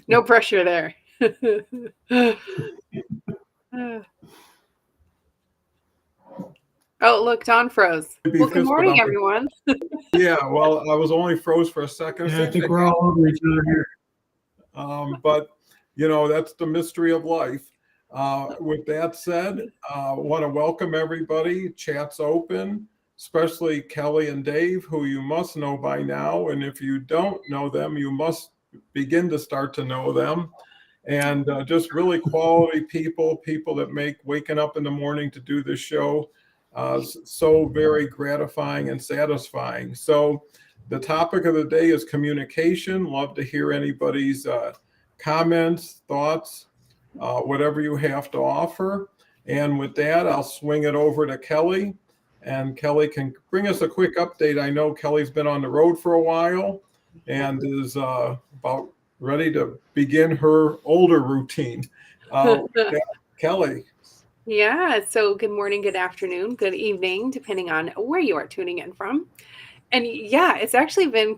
No pressure there. Oh, look, Don froze. Well, good morning, everyone. Yeah, well, I was only froze for a second. Yeah, I think we're all over each other here. But, that's the mystery of life. With that said, I want to welcome everybody. Chat's open, especially Kelly and Dave, who you must know by now. And if you don't know them, you must begin to start to know them. And just really quality people that make waking up in the morning to do this show so very gratifying and satisfying. So the topic of the day is communication. Love to hear anybody's comments, thoughts, whatever you have to offer. And with that, I'll swing it over to Kelly. And Kelly can bring us a quick update. I know Kelly's been on the road for a while and is about ready to begin her older routine. Kelly. Yeah, so good morning, good afternoon, good evening, depending on where you are tuning in from. And yeah, it's actually been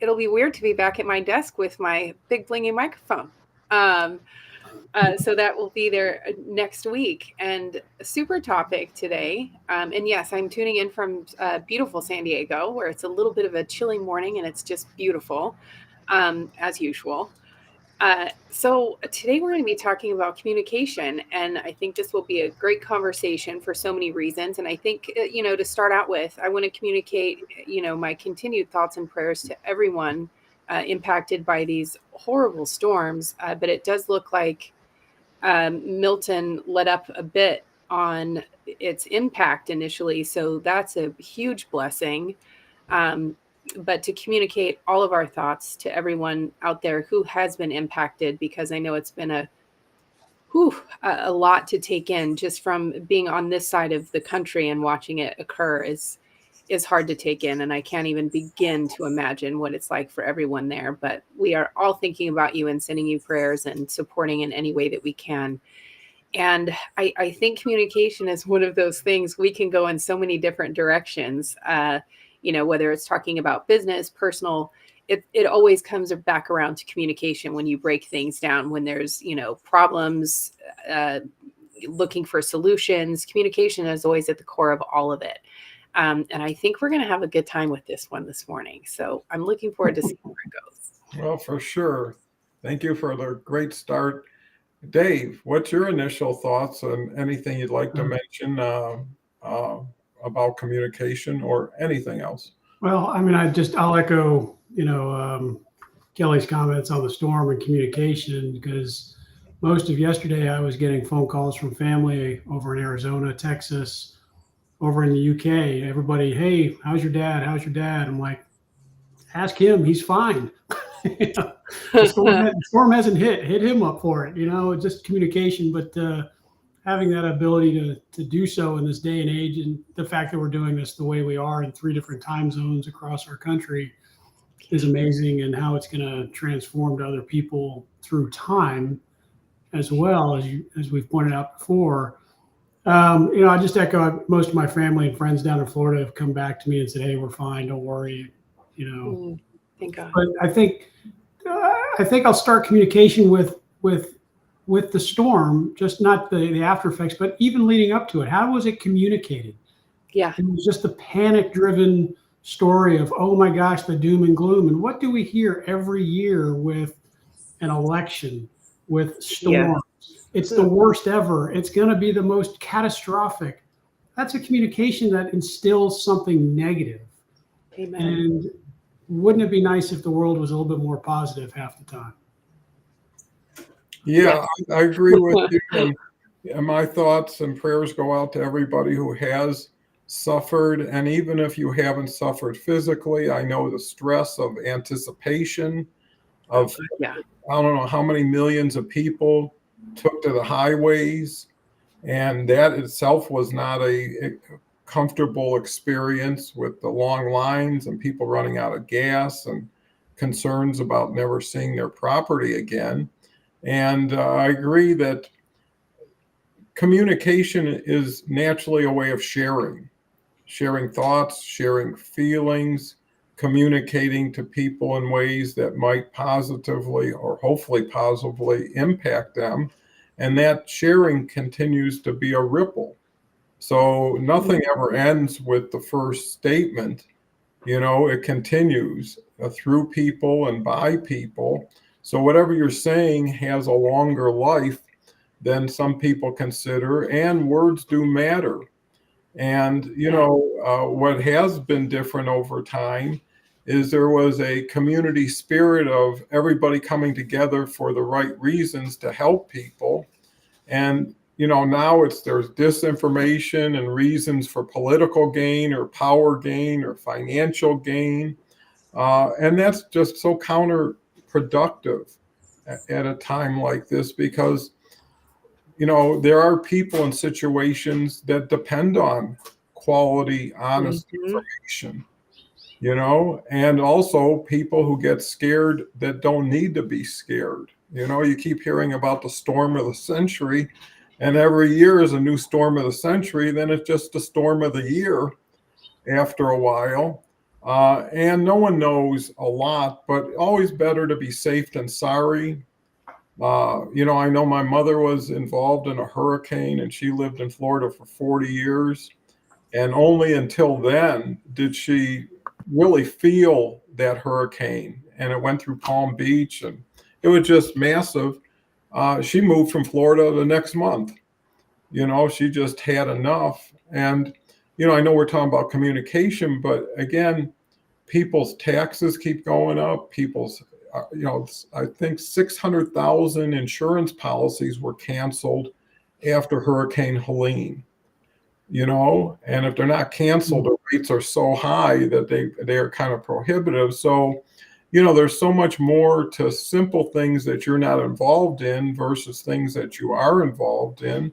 it'll be weird to be back at my desk with my big blingy microphone. So that will be there next week. And a super topic today. And yes, I'm tuning in from beautiful San Diego, where it's a little bit of a chilly morning and it's just beautiful, as usual. So today we're going to be talking about communication, and I think this will be a great conversation for so many reasons. And I think, to start out with, I want to communicate, my continued thoughts and prayers to everyone impacted by these horrible storms. But it does look like Milton let up a bit on its impact initially, so that's a huge blessing. But to communicate all of our thoughts to everyone out there who has been impacted, because I know it's been a lot to take in just from being on this side of the country and watching it occur is hard to take in. And I can't even begin to imagine what it's like for everyone there. But we are all thinking about you and sending you prayers and supporting in any way that we can. And I think communication is one of those things we can go in so many different directions. Whether it's talking about business, personal, it always comes back around to communication when you break things down, when there's, problems, looking for solutions. Communication is always at the core of all of it. And I think we're going to have a good time with this one this morning. So I'm looking forward to seeing where it goes. Well, for sure. Thank you for the great start. Dave, what's your initial thoughts on anything you'd like to mention about communication or anything else? Well, I mean, I'll echo, Kelly's comments on the storm and communication, because most of yesterday I was getting phone calls from family over in Arizona, Texas, over in the UK. Everybody, hey, how's your dad? How's your dad? I'm like, ask him. He's fine. The storm hasn't hit him up for it, just communication, but having that ability to do so in this day and age, and the fact that we're doing this the way we are in 3 different time zones across our country is amazing, and how it's going to transform to other people through time as well, as we've pointed out before. I just echo, most of my family and friends down in Florida have come back to me and said, hey, we're fine, don't worry, Thank God. But I think I'll start communication with the storm, just not the after effects, but even leading up to it. How was it communicated? Yeah. It was just a panic-driven story of, oh my gosh, the doom and gloom. And what do we hear every year with an election, with storms? Yeah. It's the worst ever. It's going to be the most catastrophic. That's a communication that instills something negative. Amen. And wouldn't it be nice if the world was a little bit more positive half the time? Yeah, I agree with you. And my thoughts and prayers go out to everybody who has suffered. And even if you haven't suffered physically, I know the stress of anticipation of, I don't know how many millions of people took to the highways. And that itself was not a comfortable experience, with the long lines and people running out of gas and concerns about never seeing their property again. And I agree that communication is naturally a way of sharing thoughts, sharing feelings, communicating to people in ways that might positively or hopefully positively impact them. And that sharing continues to be a ripple. So nothing ever ends with the first statement. It continues through people and by people. So whatever you're saying has a longer life than some people consider, and words do matter. And, what has been different over time is there was a community spirit of everybody coming together for the right reasons to help people. And, now there's disinformation and reasons for political gain or power gain or financial gain. And that's just so counterproductive at a time like this, because there are people in situations that depend on quality, honest information, and also people who get scared that don't need to be scared. You keep hearing about the storm of the century, and every year is a new storm of the century. Then it's just a storm of the year after a while. And no one knows a lot, but always better to be safe than sorry. I know my mother was involved in a hurricane, and she lived in Florida for 40 years. And only until then did she really feel that hurricane. And it went through Palm Beach, and it was just massive. She moved from Florida the next month. She just had enough. And, I know we're talking about communication, but again, people's taxes keep going up. I think 600,000 insurance policies were canceled after Hurricane Helene, and if they're not canceled, the rates are so high that they are kind of prohibitive. So, there's so much more to simple things that you're not involved in versus things that you are involved in.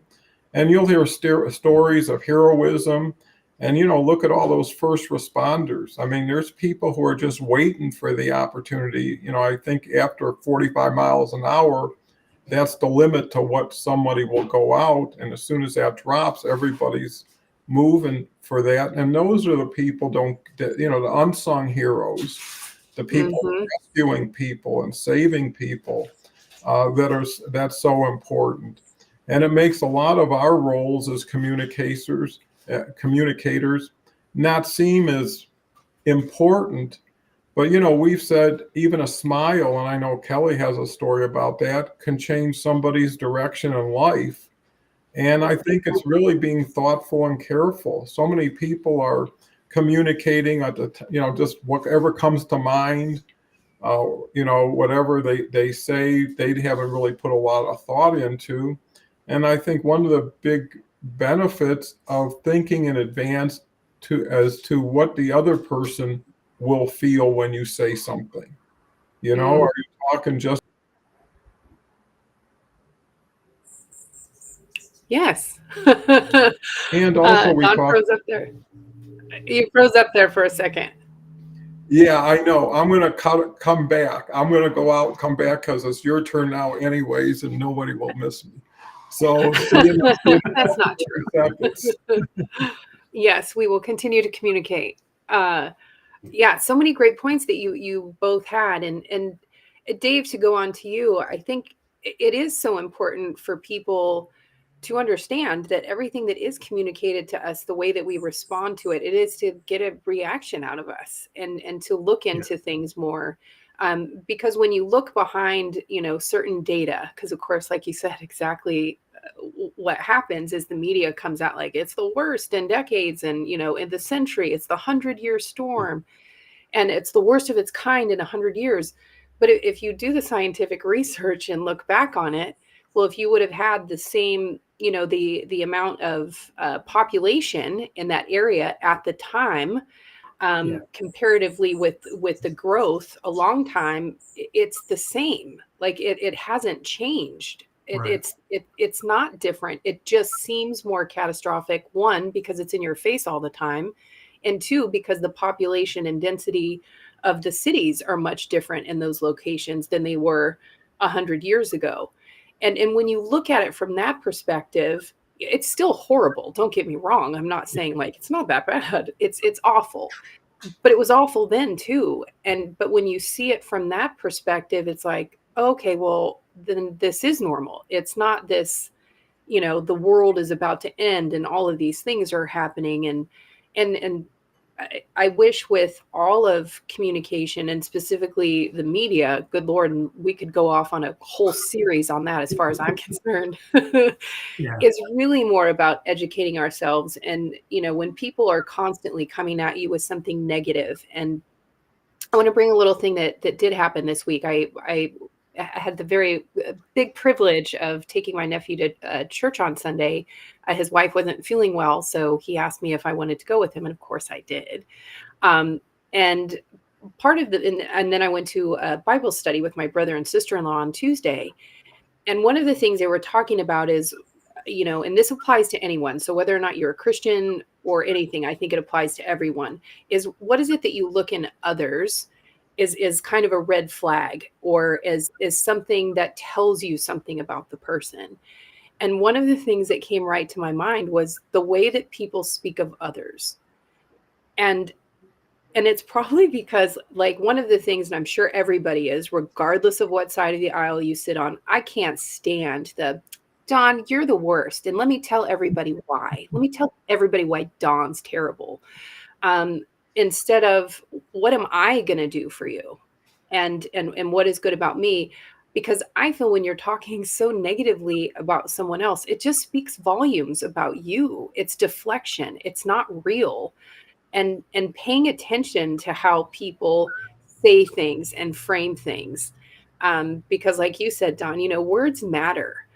And you'll hear stories of heroism. And, look at all those first responders. I mean, there's people who are just waiting for the opportunity. I think after 45 miles an hour, that's the limit to what somebody will go out. And as soon as that drops, everybody's moving for that. And those are the people the unsung heroes, the people rescuing people and saving people, that's so important. And it makes a lot of our roles as communicators not seem as important. But, we've said even a smile, and I know Kelle has a story about that, can change somebody's direction in life. And I think it's really being thoughtful and careful. So many people are communicating at just whatever comes to mind, whatever they say, they haven't really put a lot of thought into. And I think one of the big benefits of thinking in advance as to what the other person will feel when you say something. Are you talking just? Yes. And also we Don talk. froze up there. You froze up there for a second. Yeah, I know. I'm going to come back. I'm going to go out and come back because it's your turn now anyways, and nobody will miss me. So that's not true. Yes, we will continue to communicate. Yeah, so many great points that you both had, and Dave, to go on to you, I think it is so important for people to understand that everything that is communicated to us, the way that we respond to it, it is to get a reaction out of us and to look into things more. Because when you look behind, certain data, because of course, like you said, exactly what happens is the media comes out like it's the worst in decades, and in the century, it's the 100-year storm, and it's the worst of its kind in 100 years. But if you do the scientific research and look back on it, well, if you would have had the same, the amount of population in that area at the time, comparatively with the growth a long time, it's the same. Like it hasn't changed. It's not different. It just seems more catastrophic. One, because it's in your face all the time, and two, because the population and density of the cities are much different in those locations than they were 100 years ago. And when you look at it from that perspective, it's still horrible. Don't get me wrong. I'm not saying like it's not that bad. It's awful. but it was awful then too. But when you see it from that perspective, it's like, okay, well, then this is normal. It's not this, the world is about to end and all of these things are happening. And I wish with all of communication and specifically the media, good Lord, and we could go off on a whole series on that as far as I'm concerned, Yeah. is really more about educating ourselves. And, when people are constantly coming at you with something negative, and I want to bring a little thing that did happen this week. I had the very big privilege of taking my nephew to church on Sunday. His wife wasn't feeling well, so he asked me if I wanted to go with him, and of course I did. Um, and part of and then I went to a Bible study with my brother and sister-in-law on Tuesday. And one of the things they were talking about is, and this applies to anyone. So whether or not you're a Christian or anything, I think it applies to everyone, is what is it that you look in others is kind of a red flag, or is something that tells you something about the person. And one of the things that came right to my mind was the way that people speak of others. And it's probably because, like, one of the things, and I'm sure everybody is, regardless of what side of the aisle you sit on, I can't stand the Don, you're the worst. And let me tell everybody why. Let me tell everybody why Don's terrible. Um, Instead of, what am I going to do for you? And what is good about me? Because I feel when you're talking so negatively about someone else, it just speaks volumes about you. It's deflection. It's not real. And paying attention to how people say things and frame things, because like you said, Don, words matter.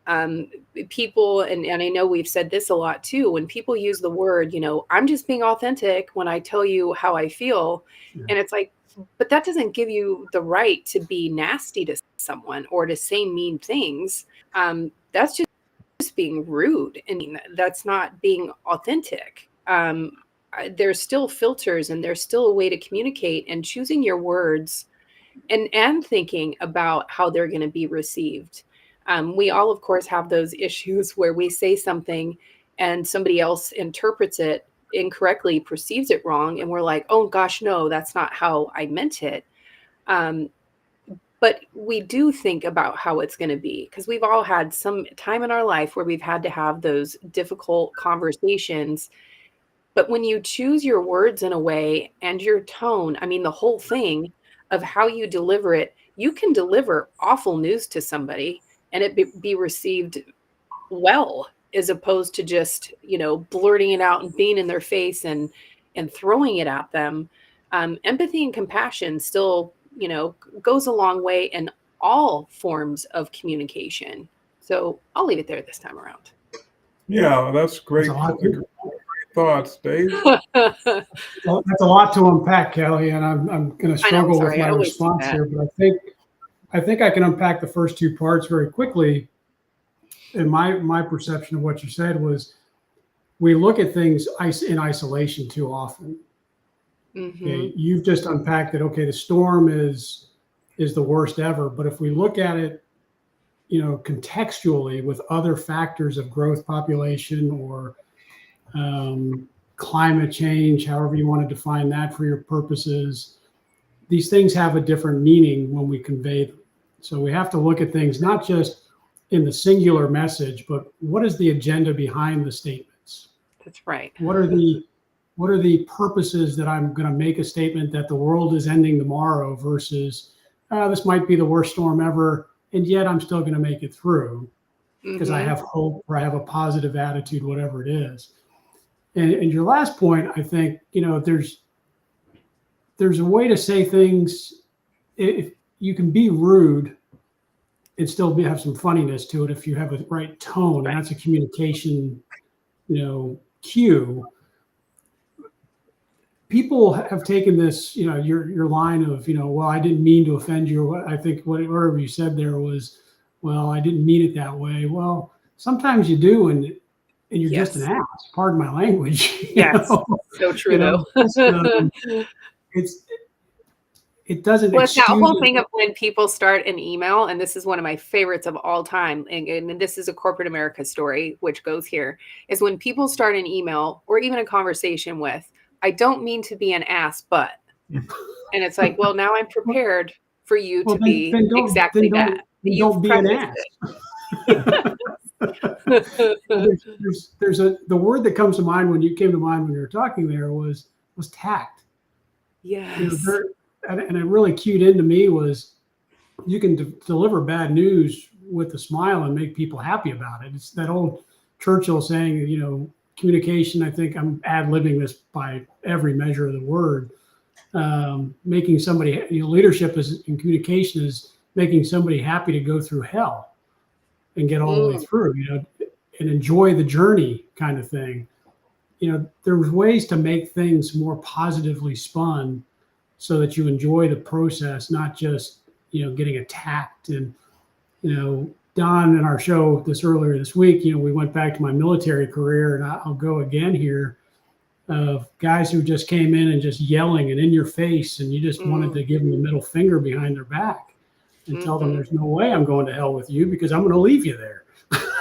um, People, and I know we've said this a lot too, when people use the word, I'm just being authentic when I tell you how I feel. Yeah. And it's like, but that doesn't give you the right to be nasty to someone or to say mean things. That's just being rude. I mean, that's not being authentic. There's still filters and there's still a way to communicate, and choosing your words and thinking about how they're going to be received. We all, of course, have those issues where we say something and somebody else interprets it incorrectly, perceives it wrong, and we're like, oh gosh, no, that's not how I meant it. Um, but we do think about how it's going to be, because we've all had some time in our life where we've had to have those difficult conversations. But when you choose your words in a way and your tone, I mean, the whole thing of how you deliver it, you can deliver awful news to somebody and it be received well, as opposed to just, blurting it out and being in their face and throwing it at them. Empathy and compassion still, goes a long way in all forms of communication. So I'll leave it there this time around. Yeah, that's That's great. a lot. Great thoughts, Dave. That's a lot to unpack, Kelly, and I'm going to I know, I'm struggle with sorry, I my always do response that. here, but I think I can unpack the first two parts very quickly. And my perception of what you said was, we look at things in isolation too often. Mm-hmm. Okay, you've just unpacked that. Okay, the storm is the worst ever, but if we look at it, contextually with other factors of growth, population, or climate change, however you want to define that for your purposes, these things have a different meaning when we convey them. So we have to look at things not just in the singular message, but what is the agenda behind the statements? That's right. What are the purposes that I'm going to make a statement that the world is ending tomorrow versus this might be the worst storm ever, and yet I'm still going to make it through because I have hope, or I have a positive attitude, whatever it is. And your last point, I think, there's a way to say things. If you can be rude and still have some funniness to it if you have a right tone, and that's a communication, cue. People have taken this, your line of, well, I didn't mean to offend you. I think whatever you said there was, well, I didn't mean it that way. Well, sometimes you do, and you're just an Yes. ass. Pardon my language. Yes. So true, though. It doesn't Well, it's that excuse whole it. thing of when people start an email, and this is one of my favorites of all time, and this is a corporate America story, which goes here, is when people start an email or even a conversation with, I don't mean to be an ass, but, and it's like, well, now I'm prepared for you Well, to be exactly that. You've be an prefaced ass. it. Well, there's the word that comes to mind when you were talking there was tact. Yes. And it really cued into me was you can deliver bad news with a smile and make people happy about it. It's that old Churchill saying, communication. I think I'm ad-libbing this by every measure of the word. Making somebody, leadership in communication is making somebody happy to go through hell and get all the way through, and enjoy the journey kind of thing. There's ways to make things more positively spun so that you enjoy the process, not just, getting attacked. And, Don, in our show earlier this week, we went back to my military career, and I'll go again here, of guys who just came in and just yelling and in your face, and you just wanted to give them the middle finger behind their back and tell them there's no way I'm going to hell with you because I'm going to leave you there.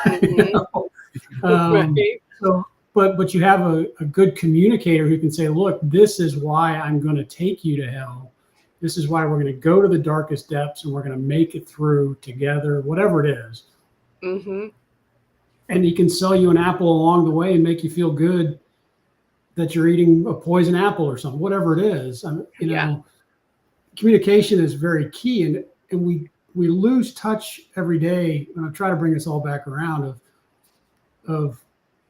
Right. So, but you have a good communicator who can say, look, this is why I'm going to take you to hell. This is why we're going to go to the darkest depths and we're going to make it through together, whatever it is. And he can sell you an apple along the way and make you feel good that you're eating a poison apple or something, whatever it is. Communication is very key, and we lose touch every day. And I try to bring this all back around of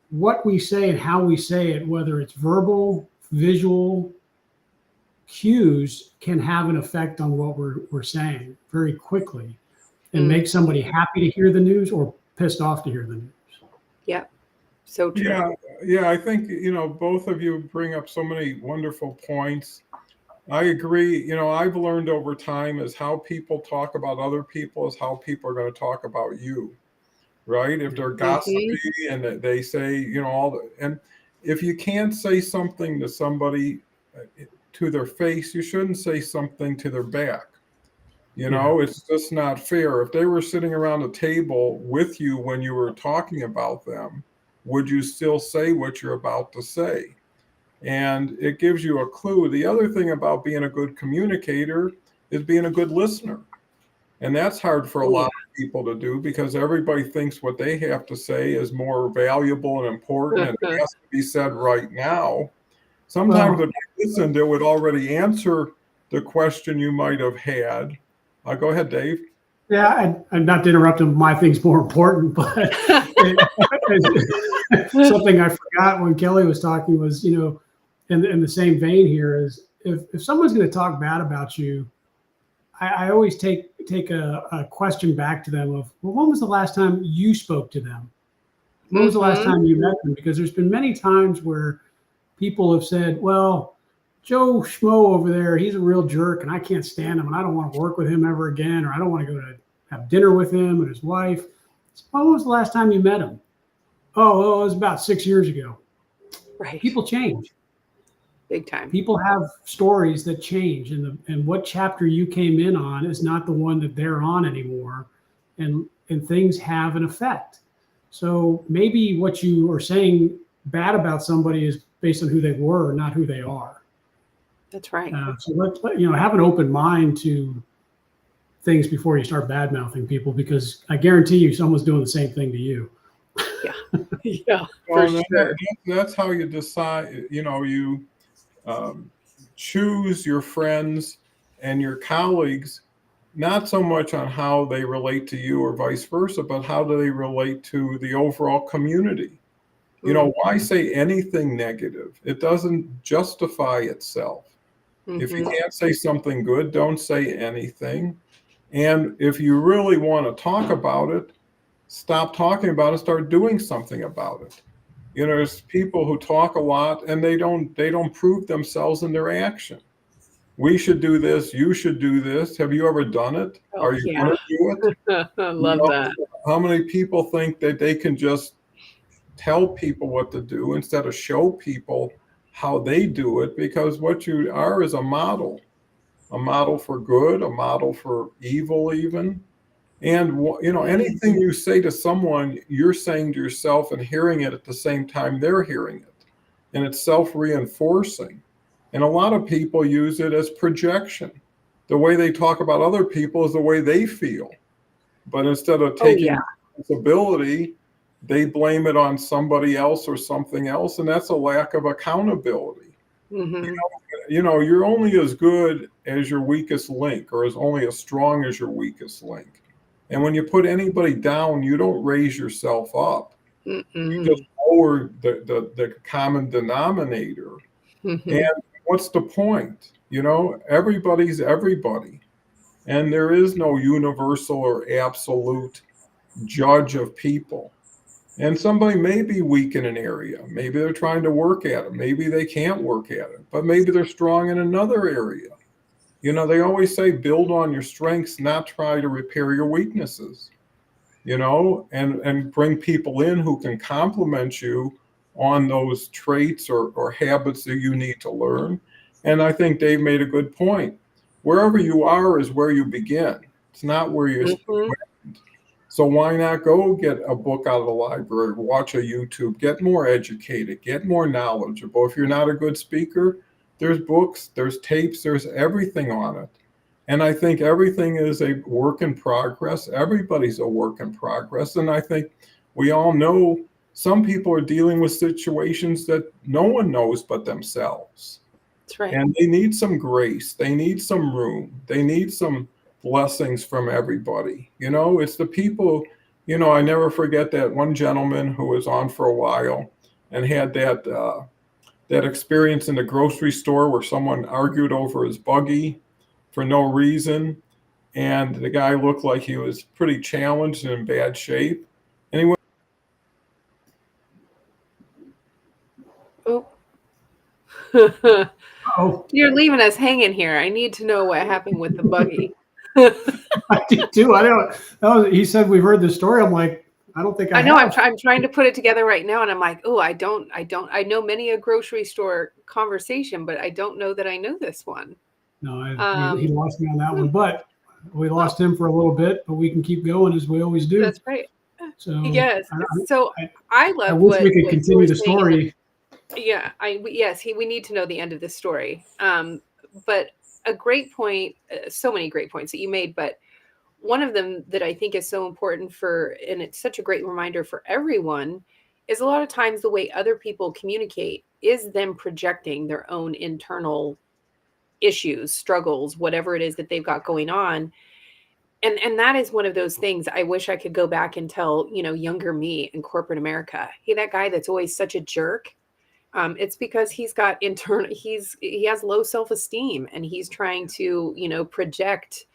what we say and how we say it, whether it's verbal, visual, cues can have an effect on what we're saying very quickly and make somebody happy to hear the news or pissed off to hear the news. Yep. So true. Yeah, I think, both of you bring up so many wonderful points. I agree. I've learned over time is how people talk about other people is how people are going to talk about you, right? If they're gossipy and they say, and if you can't say something to somebody to their face, you shouldn't say something to their back. It's just not fair. If they were sitting around a table with you when you were talking about them, would you still say what you're about to say? And it gives you a clue. The other thing about being a good communicator is being a good listener. And that's hard for a lot of people to do because everybody thinks what they have to say is more valuable and important and it has to be said right now. Sometimes if you listened, it would already answer the question you might have had. Go ahead, Dave. Yeah, and not to interrupt him, my thing's more important, but something I forgot when Kelly was talking was, in the same vein here is if someone's going to talk bad about you, I always take a question back to them of, well, when was the last time you spoke to them? When was the last time you met them? Because there's been many times where people have said, well, Joe Schmo over there, he's a real jerk and I can't stand him and I don't want to work with him ever again, or I don't want to go to have dinner with him and his wife. So, when was the last time you met him? Oh, it was about 6 years ago. Right. People change. Big time. People have stories that change, and what chapter you came in on is not the one that they're on anymore, and things have an effect. So maybe what you are saying bad about somebody is based on who they were, not who they are. That's right. So have an open mind to things before you start bad mouthing people, because I guarantee you someone's doing the same thing to you. Yeah. Well, that's how you decide. You choose your friends and your colleagues, not so much on how they relate to you or vice versa, but how do they relate to the overall community. Why say anything negative? It doesn't justify itself. If you can't say something good, don't say anything. And if you really want to talk about it, stop talking about it, start doing something about it. There's people who talk a lot and they don't prove themselves in their action. We should do this. You should do this. Have you ever done it? Are you going to do it? I love that. How many people think that they can just tell people what to do instead of show people how they do it? Because what you are is a model for good, a model for evil even. And, anything you say to someone, you're saying to yourself and hearing it at the same time they're hearing it. and it's self-reinforcing. And a lot of people use it as projection. The way they talk about other people is the way they feel. But instead of Oh taking yeah. responsibility, they blame it on somebody else or something else. And that's a lack of accountability. Hmm. You're only as good as your weakest link, or as only as strong as your weakest link. And when you put anybody down, you don't raise yourself up. You just Mm-mm. lower the common denominator. And Hmm. what's the point? Everybody's everybody. And there is no universal or absolute judge of people. And somebody may be weak in an area. Maybe they're trying to work at it. Maybe they can't work at it, but maybe they're strong in another area. They always say build on your strengths, not try to repair your weaknesses, and bring people in who can complement you on those traits or habits that you need to learn. And I think Dave made a good point. Wherever you are is where you begin. It's not where you Hmm. end. So why not go get a book out of the library, watch a YouTube, get more educated, get more knowledgeable. If you're not a good speaker, there's books, there's tapes, there's everything on it. And I think everything is a work in progress. Everybody's a work in progress. And I think we all know some people are dealing with situations that no one knows but themselves. That's right. And they need some grace. They need some room. They need some blessings from everybody. It's the people, I never forget that one gentleman who was on for a while and had that experience in the grocery store where someone argued over his buggy for no reason. And the guy looked like he was pretty challenged and in bad shape. And he went, Oh. Oh, You're leaving us hanging here. I need to know what happened with the buggy. I do too. I don't. He said we've heard this story. I'm like, I don't think I I know have. I'm trying to put it together right now, and I'm like, oh, I know many a grocery store conversation, but I don't know that I know this one. No, he Um, lost me on that hmm, one, but we well, lost him for a little bit. But we can keep going as we always do. that's right. So Yes. So I, I I love wish we could what you continue were the saying in the story. yeah. We need to know the end of this story. But a great point, so many great points that you made, but one of them that I think is so important and it's such a great reminder for everyone, is a lot of times the way other people communicate is them projecting their own internal issues, struggles, whatever it is that they've got going on. And that is one of those things I wish I could go back and tell, younger me in corporate America, hey, that guy that's always such a jerk. It's because he has low self-esteem and he's trying to, project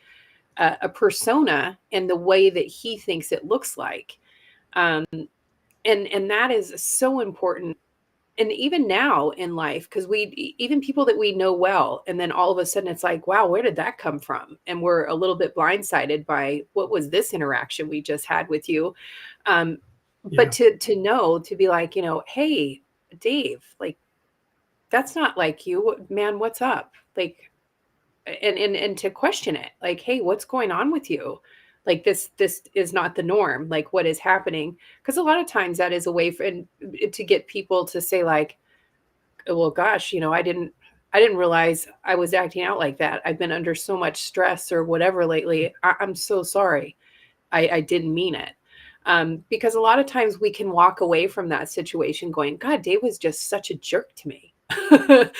a persona in the way that he thinks it looks like. Um, and that is so important. And even now in life, because even people that we know well, and then all of a sudden it's like, wow, where did that come from? And we're a little bit blindsided by what was this interaction we just had with you. Um, but Yeah. to know, to be like, hey, Dave, like, that's not like you, man, what's up? Like, and to question it, like, hey, what's going on with you? Like, this is not the norm. Like, what is happening? Because a lot of times that is a way to get people to say, like, well, gosh, I didn't realize I was acting out like that. I've been under so much stress or whatever lately. I'm so sorry. I didn't mean it. Because a lot of times we can walk away from that situation going, God, Dave was just such a jerk to me.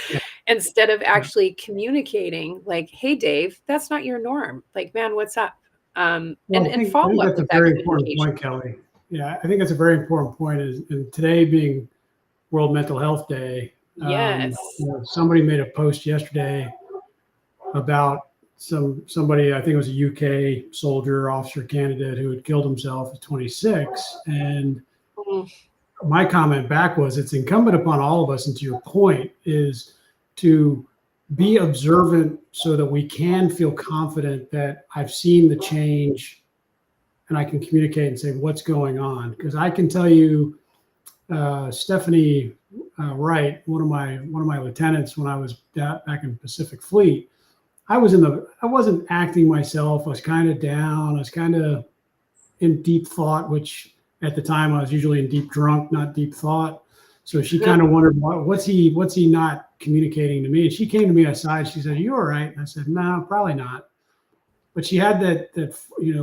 Yeah. Instead of Yeah. actually communicating, like, hey, Dave, that's not your norm. Like, man, what's up? And, Well, and I follow think up that's a with that very important communication. point, Kelly. Yeah, I think that's a very important point. And today being World Mental Health Day, Yes. somebody made a post yesterday about somebody, I think it was a UK soldier, officer candidate who had killed himself at 26. And Mm. my comment back was, it's incumbent upon all of us, and to your point, is to be observant so that we can feel confident that I've seen the change and I can communicate and say what's going on. Because I can tell you, Stephanie Wright, one of my lieutenants when I was back in Pacific Fleet, I wasn't acting myself. I was kind of down. I was kind of in deep thought, which at the time I was usually in deep drunk, not deep thought. So she kind of wondered, what's he not communicating to me? And she came to me aside. She said, "Are you all right?" And I said, "No, probably not." But she had that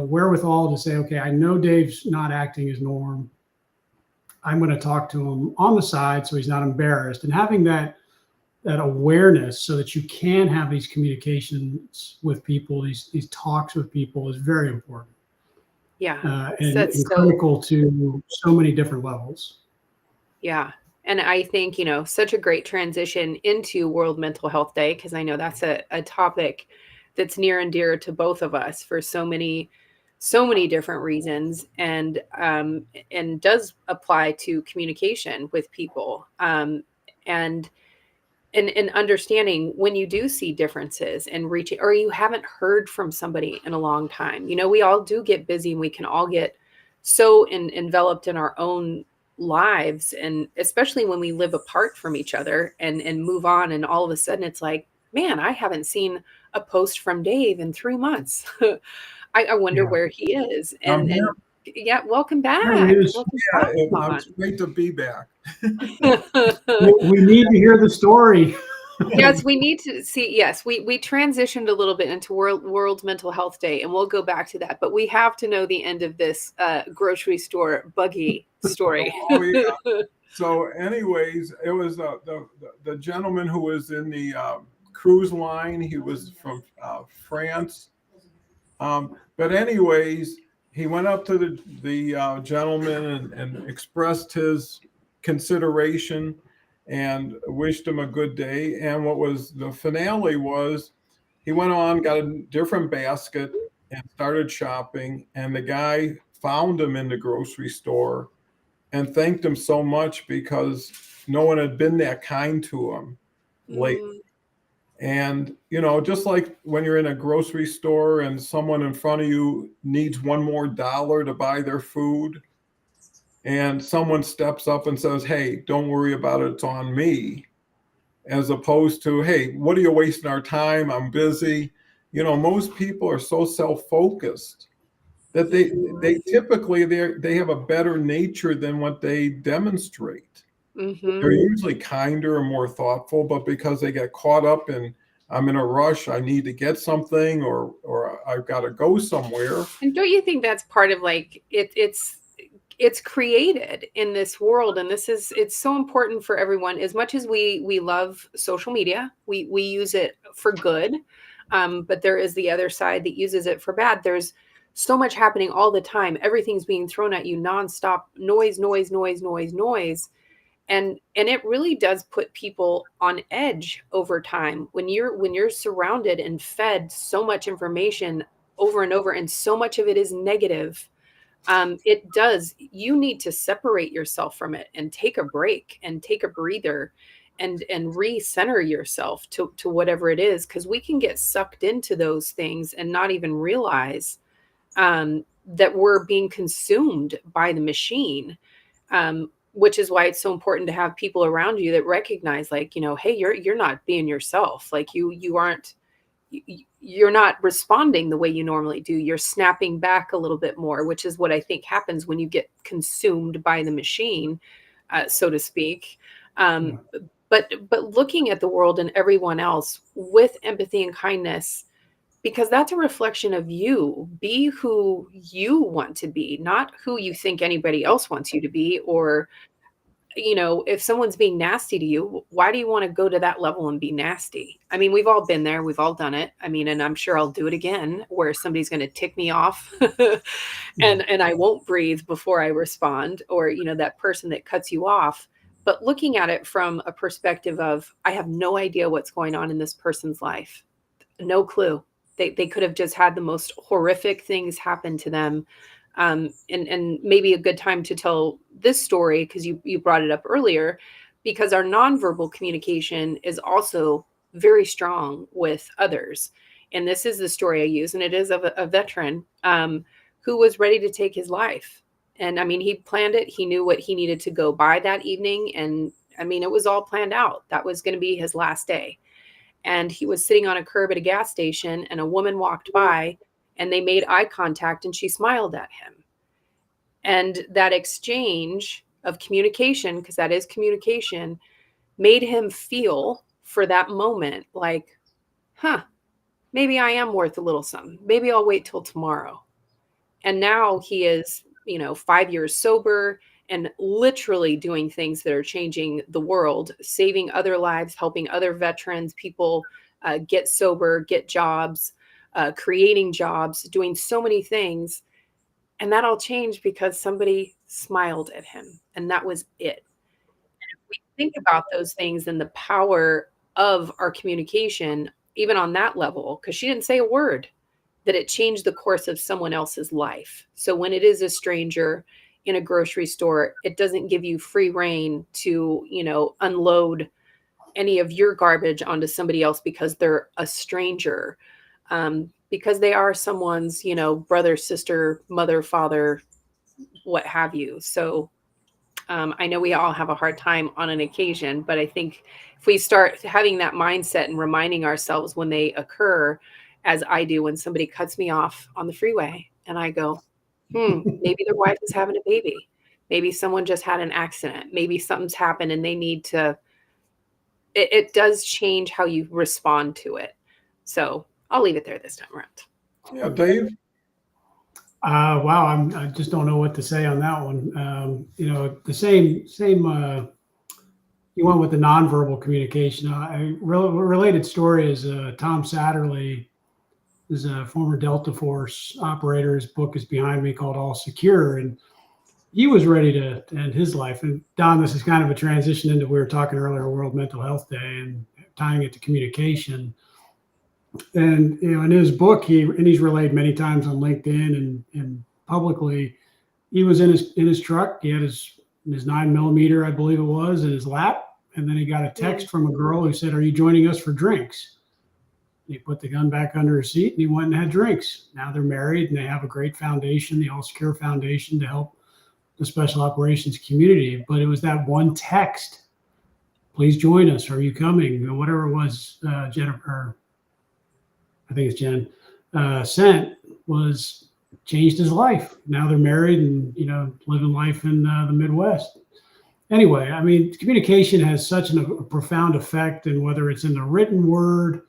wherewithal to say, "Okay, I know Dave's not acting as norm. I'm going to talk to him on the side so he's not embarrassed." And having that awareness so that you can have these communications with people, these talks with people, is very important. Yeah. And critical to so many different levels. Yeah. And I think, such a great transition into World Mental Health Day, because I know that's a topic that's near and dear to both of us for so many different reasons, and does apply to communication with people, and understanding when you do see differences and reaching, or you haven't heard from somebody in a long time. We all do get busy, and we can all get so enveloped in our own lives, and especially when we live apart from each other and move on, and all of a sudden it's like, man, I haven't seen a post from Dave in 3 months. I wonder Yeah. where he is. I'm here. Yeah, welcome back. There he is. Welcome Yeah, back. it's great to be back. We need to hear the story. Yes, we need to see. Yes, we transitioned a little bit into World Mental Health Day, and we'll go back to that. But we have to know the end of this grocery store buggy story. Oh, yeah. So, anyways, it was the gentleman who was in the cruise line. He was from France. But anyways, he went up to the gentleman and expressed his consideration and wished him a good day. And what was the finale was, he went on, got a different basket, and started shopping. And the guy found him in the grocery store and thanked him so much because no one had been that kind to him lately. And, just like when you're in a grocery store and someone in front of you needs one more dollar to buy their food, and someone steps up and says, "Hey, don't worry about it, it's on me," as opposed to, "Hey, what are you wasting our time? I'm busy." Most people are so self-focused that they typically they have a better nature than what they demonstrate. They're usually kinder and more thoughtful, but because they get caught up in, I'm in a rush, I need to get something, or I've got to go somewhere. And don't you think that's part of, like, it's created in this world, and it's so important for everyone. As much as we love social media, we use it for good, but there is the other side that uses it for bad. There's so much happening all the time. Everything's being thrown at you nonstop, noise, noise, noise, noise, noise. And it really does put people on edge over time when you're surrounded and fed so much information over and over, and so much of it is negative. You need to separate yourself from it and take a break and take a breather, and recenter yourself to whatever it is, because we can get sucked into those things and not even realize that we're being consumed by the machine. Which is why it's so important to have people around you that recognize, like, hey, you're not being yourself. Like, you're not responding the way you normally do. You're snapping back a little bit more, which is what I think happens when you get consumed by the machine, so to speak. But looking at the world and everyone else with empathy and kindness, because that's a reflection of you. Be who you want to be, not who you think anybody else wants you to be. Or, if someone's being nasty to you, why do you want to go to that level and be nasty? I mean, we've all been there. We've all done it. I mean, and I'm sure I'll do it again, where somebody's going to tick me off and I won't breathe before I respond, or, that person that cuts you off. But looking at it from a perspective of, I have no idea what's going on in this person's life. No clue. They could have just had the most horrific things happen to them. And maybe a good time to tell this story, because you brought it up earlier, because our nonverbal communication is also very strong with others. And this is the story I use, and it is of a veteran who was ready to take his life. And I mean, he planned it. He knew what he needed to go by that evening. And I mean, it was all planned out. That was going to be his last day. And he was sitting on a curb at a gas station, and a woman walked by, and they made eye contact, and she smiled at him. And that exchange of communication, because that is communication, made him feel for that moment like, huh, maybe I am worth a little something. Maybe I'll wait till tomorrow. And now he is, 5 years sober and literally doing things that are changing the world, saving other lives, helping other veterans, people get sober, get jobs, creating jobs, doing so many things. And that all changed because somebody smiled at him. And that was it. We think about those things and the power of our communication, even on that level, because she didn't say a word, that it changed the course of someone else's life. So when it is a stranger in a grocery store, it doesn't give you free reign to, unload any of your garbage onto somebody else because they're a stranger, because they are someone's, brother, sister, mother, father, what have you. So I know we all have a hard time on an occasion, but I think if we start having that mindset and reminding ourselves when they occur, as I do when somebody cuts me off on the freeway and I go, maybe their wife is having a baby. Maybe someone just had an accident. Maybe something's happened and they need to, it does change how you respond to it. So I'll leave it there this time around. Yeah, Dave? Wow, I just don't know what to say on that one. The same. You went with the nonverbal communication. A related story is Tom Satterley is a former Delta Force operator. His book is behind me called All Secure, and he was ready to end his life. And Don, this is kind of a transition into, we were talking earlier, World Mental Health Day, and tying it to communication. And in his book, he's relayed many times on LinkedIn and publicly, he was in his truck. He had his 9mm, I believe it was, in his lap, and then he got a text from a girl who said, "Are you joining us for drinks?" He put the gun back under his seat and he went and had drinks. Now they're married and they have a great foundation, the All Secure Foundation, to help the special operations community. But it was that one text, "Please join us. Are you coming?" Whatever it was, Jennifer, I think it's Jen, sent, was changed his life. Now they're married and, living life in the Midwest. Anyway, I mean, communication has such a profound effect, and whether it's in the written word,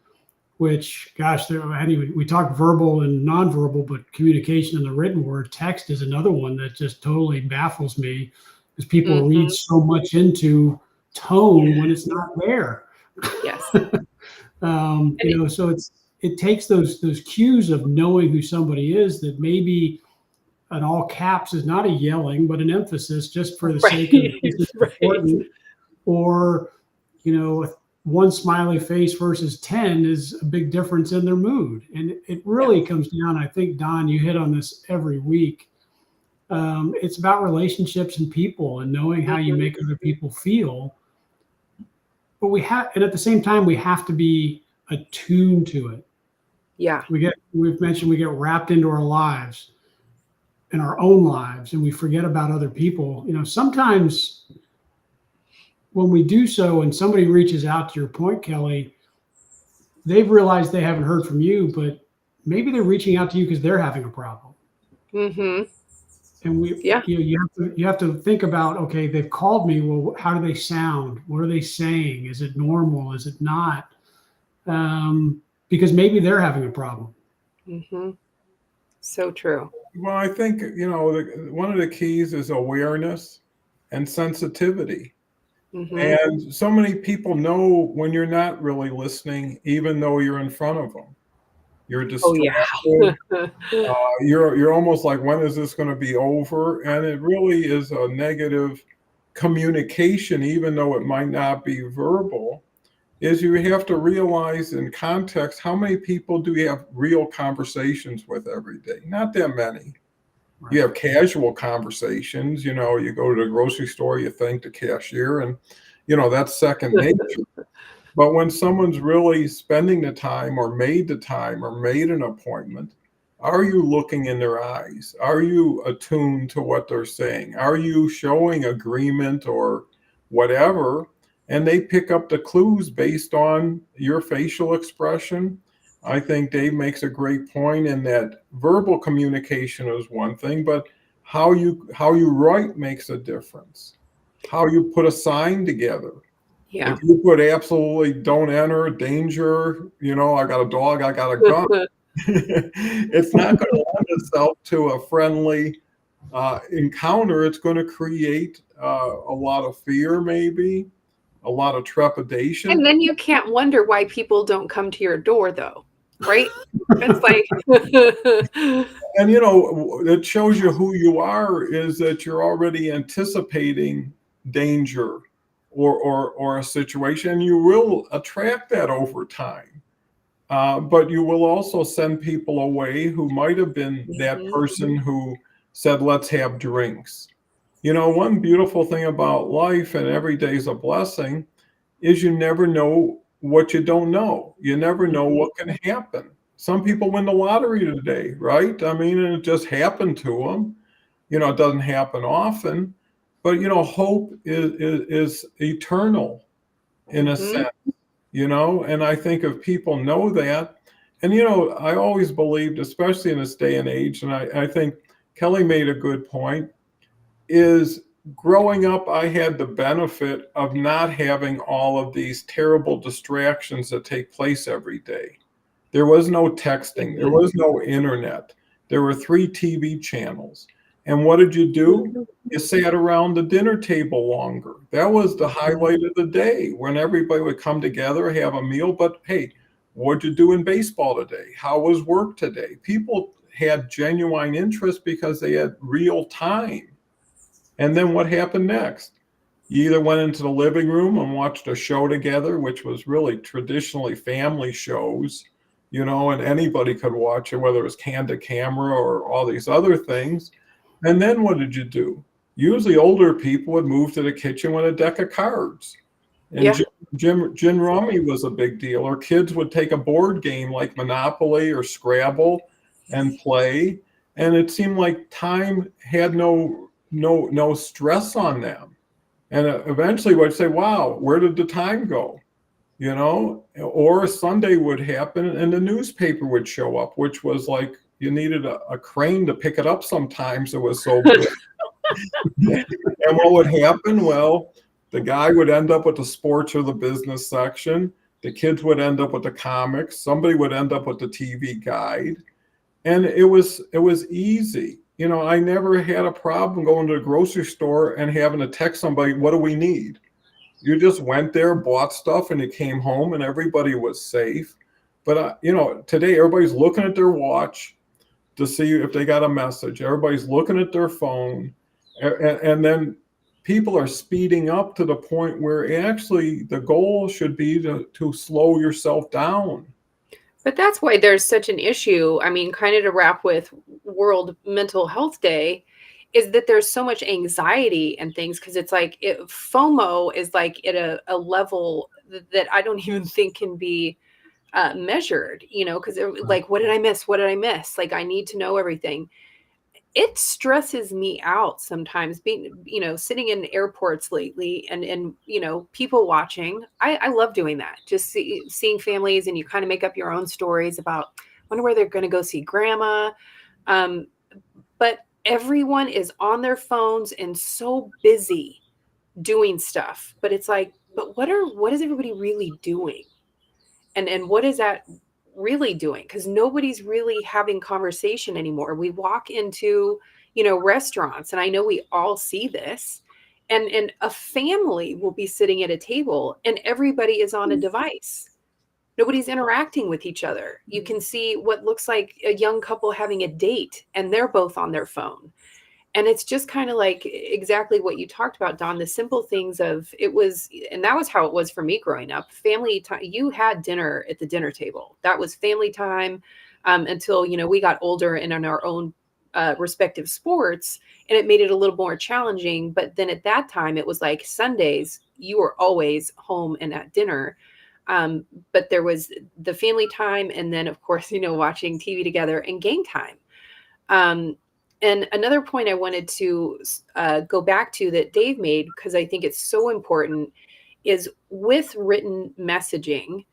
which, gosh, we talk verbal and nonverbal, but communication in the written word, text is another one that just totally baffles me, because people read so much into tone when it's not there. Yes. So it takes those cues of knowing who somebody is, that maybe an all caps is not a yelling, but an emphasis just for the sake of this is important. Or, one smiley face versus 10 is a big difference in their mood. And it really comes down, I think, Don, you hit on this every week. It's about relationships and people and knowing how you make other people feel. But and at the same time, we have to be attuned to it. Yeah. We've mentioned we get wrapped into our lives, in our own lives, and we forget about other people. Sometimes when we do so and somebody reaches out, to your point, Kelly, they've realized they haven't heard from you, but maybe they're reaching out to you because they're having a problem. Mm-hmm. And you have to think about, okay, they've called me. Well, how do they sound? What are they saying? Is it normal? Is it not? Because maybe they're having a problem. Mm-hmm. So true. Well, I think, one of the keys is awareness and sensitivity. Mm-hmm. And so many people know when you're not really listening, even though you're in front of them. You're distracted. You're almost like, when is this going to be over? And it really is a negative communication, even though it might not be verbal. Is you have to realize in context, how many people do you have real conversations with every day? Not that many. Right. You have casual conversations. You go to the grocery store, you thank the cashier, and that's second nature. But when someone's really spending the time or made the time or made an appointment, are you looking in their eyes? Are you attuned to what they're saying? Are you showing agreement or whatever? And they pick up the clues based on your facial expression. I think Dave makes a great point in that verbal communication is one thing, but how you write makes a difference. how you put a sign together. Yeah. If you put absolutely don't enter, danger, I got a dog, I got a gun, it's not going to lend itself to a friendly encounter. It's going to create a lot of fear, maybe a lot of trepidation. And then you can't wonder why people don't come to your door, though, right? It's like, And it shows you who you are is that you're already anticipating danger or a situation, and you will attract that over time. But you will also send people away who might have been that Mhm. person who said, let's have drinks. One beautiful thing about life, and every day is a blessing, is you never know what you don't know. You never know Mhm. what can happen. Some people win the lottery today, right? I mean, and it just happened to them. It doesn't happen often, but hope is eternal in a Mhm. sense, and I think if people know that, and I always believed, especially in this day and age, and I think Kelly made a good point, is growing up, I had the benefit of not having all of these terrible distractions that take place every day. There was no texting, there Mhm. was no internet. There were 3 TV channels. And what did you do? You sat around the dinner table longer. That was the highlight of the day when everybody would come together, have a meal. But hey, what'd you do in baseball today? How was work today? People had genuine interest because they had real time. And then what happened next? You either went into the living room and watched a show together, which was really traditionally family shows, and anybody could watch it, whether it was candid camera or all these other things. And then what did you do? Usually older people would move to the kitchen with a deck of cards. And Yeah. gin rummy was a big deal. Or kids would take a board game like Monopoly or Scrabble and play. And it seemed like time had no stress on them. And eventually would say, wow, where did the time go? Or Sunday would happen and the newspaper would show up, which was like you needed a crane to pick it up sometimes. It was so big. And what would happen? Well, the guy would end up with the sports or the business section. The kids would end up with the comics. Somebody would end up with the TV guide. And it was easy. I never had a problem going to the grocery store and having to text somebody, what do we need? You just went there, bought stuff, and you came home, and everybody was safe. But today everybody's looking at their watch to see if they got a message. Everybody's looking at their phone, and then people are speeding up to the point where actually the goal should be to slow yourself down. But that's why there's such an issue. I mean, kind of to wrap with World Mental Health Day, is that there's so much anxiety and things because it's like FOMO is like at a level that I don't even think can be measured, because like, what did I miss? What did I miss? Like, I need to know everything. It stresses me out sometimes being, sitting in airports lately and people watching. I love doing that. Just seeing families and you kind of make up your own stories about wonder where they're going to go see grandma. Um, but everyone is on their phones and so busy doing stuff. But it's like, but what is everybody really doing? And what is that really doing? Because nobody's really having conversation anymore. We walk into restaurants, and I know we all see this, and a family will be sitting at a table and everybody is on a device. Nobody's interacting with each other. You can see what looks like a young couple having a date and they're both on their phone. And it's just kind of like exactly what you talked about, Don, the simple things of it was, and that was how it was for me growing up. Family time, you had dinner at the dinner table. That was family time until, we got older and in our own respective sports, and it made it a little more challenging. But then at that time, it was like Sundays, you were always home and at dinner. But there was the family time, and then, of course, watching TV together and game time. Um, and another point I wanted to go back to that Dave made, because I think it's so important, is with written messaging.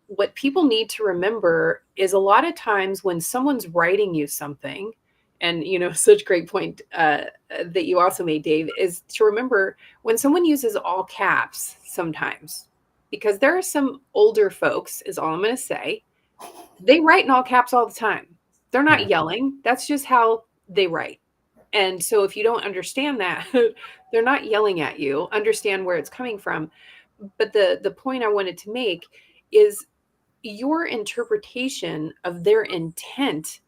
What people need to remember is a lot of times when someone's writing you something And, such great point that you also made, Dave, is to remember when someone uses all caps sometimes, because there are some older folks, is all I'm going to say, they write in all caps all the time. They're not yelling. That's just how they write. And so if you don't understand that, they're not yelling at you. Understand where it's coming from. But the point I wanted to make is your interpretation of their intent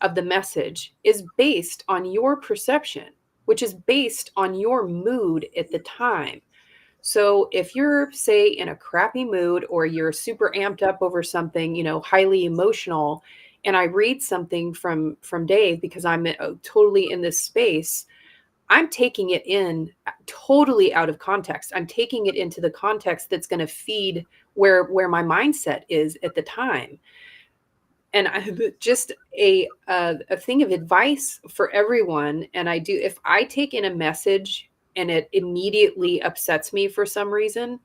of the message is based on your perception, which is based on your mood at the time. So if you're, say, in a crappy mood or you're super amped up over something, highly emotional, and I read something from Dave because I'm totally in this space, I'm taking it in totally out of context. I'm taking it into the context that's going to feed where my mindset is at the time. And just a thing of advice for everyone. And if I take in a message and it immediately upsets me for some reason,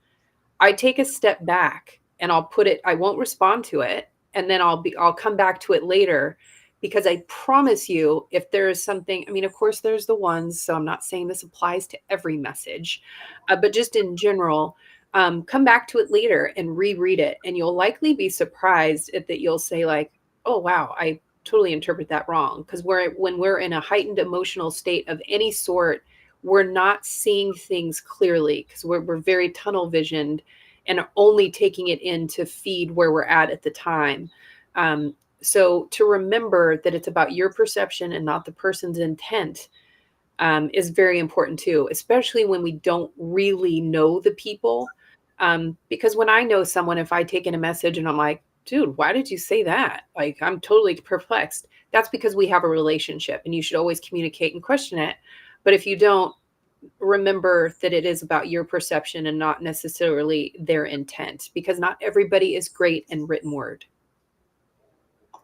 I take a step back and I won't respond to it. And then I'll come back to it later, because I promise you, if there is something, I mean, of course there's the ones, so I'm not saying this applies to every message, but just in general, come back to it later and reread it. And you'll likely be surprised that you'll say like, oh, wow, I totally interpret that wrong. Because when we're in a heightened emotional state of any sort, we're not seeing things clearly because we're very tunnel visioned and only taking it in to feed where we're at the time. So to remember that it's about your perception and not the person's intent is very important too, especially when we don't really know the people. Because when I know someone, if I take in a message and I'm like, dude, why did you say that? Like, I'm totally perplexed. That's because we have a relationship and you should always communicate and question it. But if you don't, remember that it is about your perception and not necessarily their intent, because not everybody is great in written word.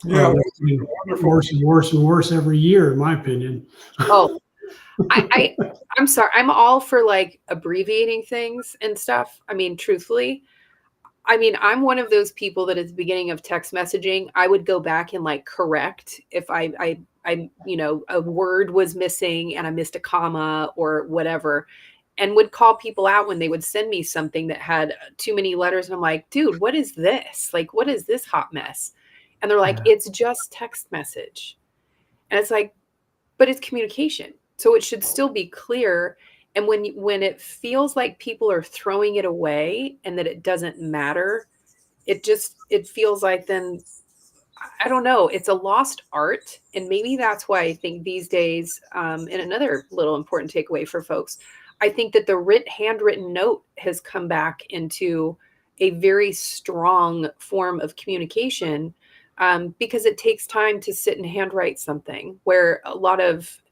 Yeah, It's worse and worse and worse every year, in my opinion. Oh, I'm sorry. I'm all for like abbreviating things and stuff. I mean, truthfully, I'm one of those people that at the beginning of text messaging, I would go back and like correct if I a word was missing and I missed a comma or whatever, and would call people out when they would send me something that had too many letters. And I'm like, dude, what is this? Like, what is this hot mess? And they're like, it's just text message. And it's like, but it's communication. So it should still be clear. And when it feels like people are throwing it away and that it doesn't matter, it feels like then, I don't know, it's a lost art. And maybe that's why I think these days, and another little important takeaway for folks, I think that the handwritten note has come back into a very strong form of communication, because it takes time to sit and handwrite something where a lot of,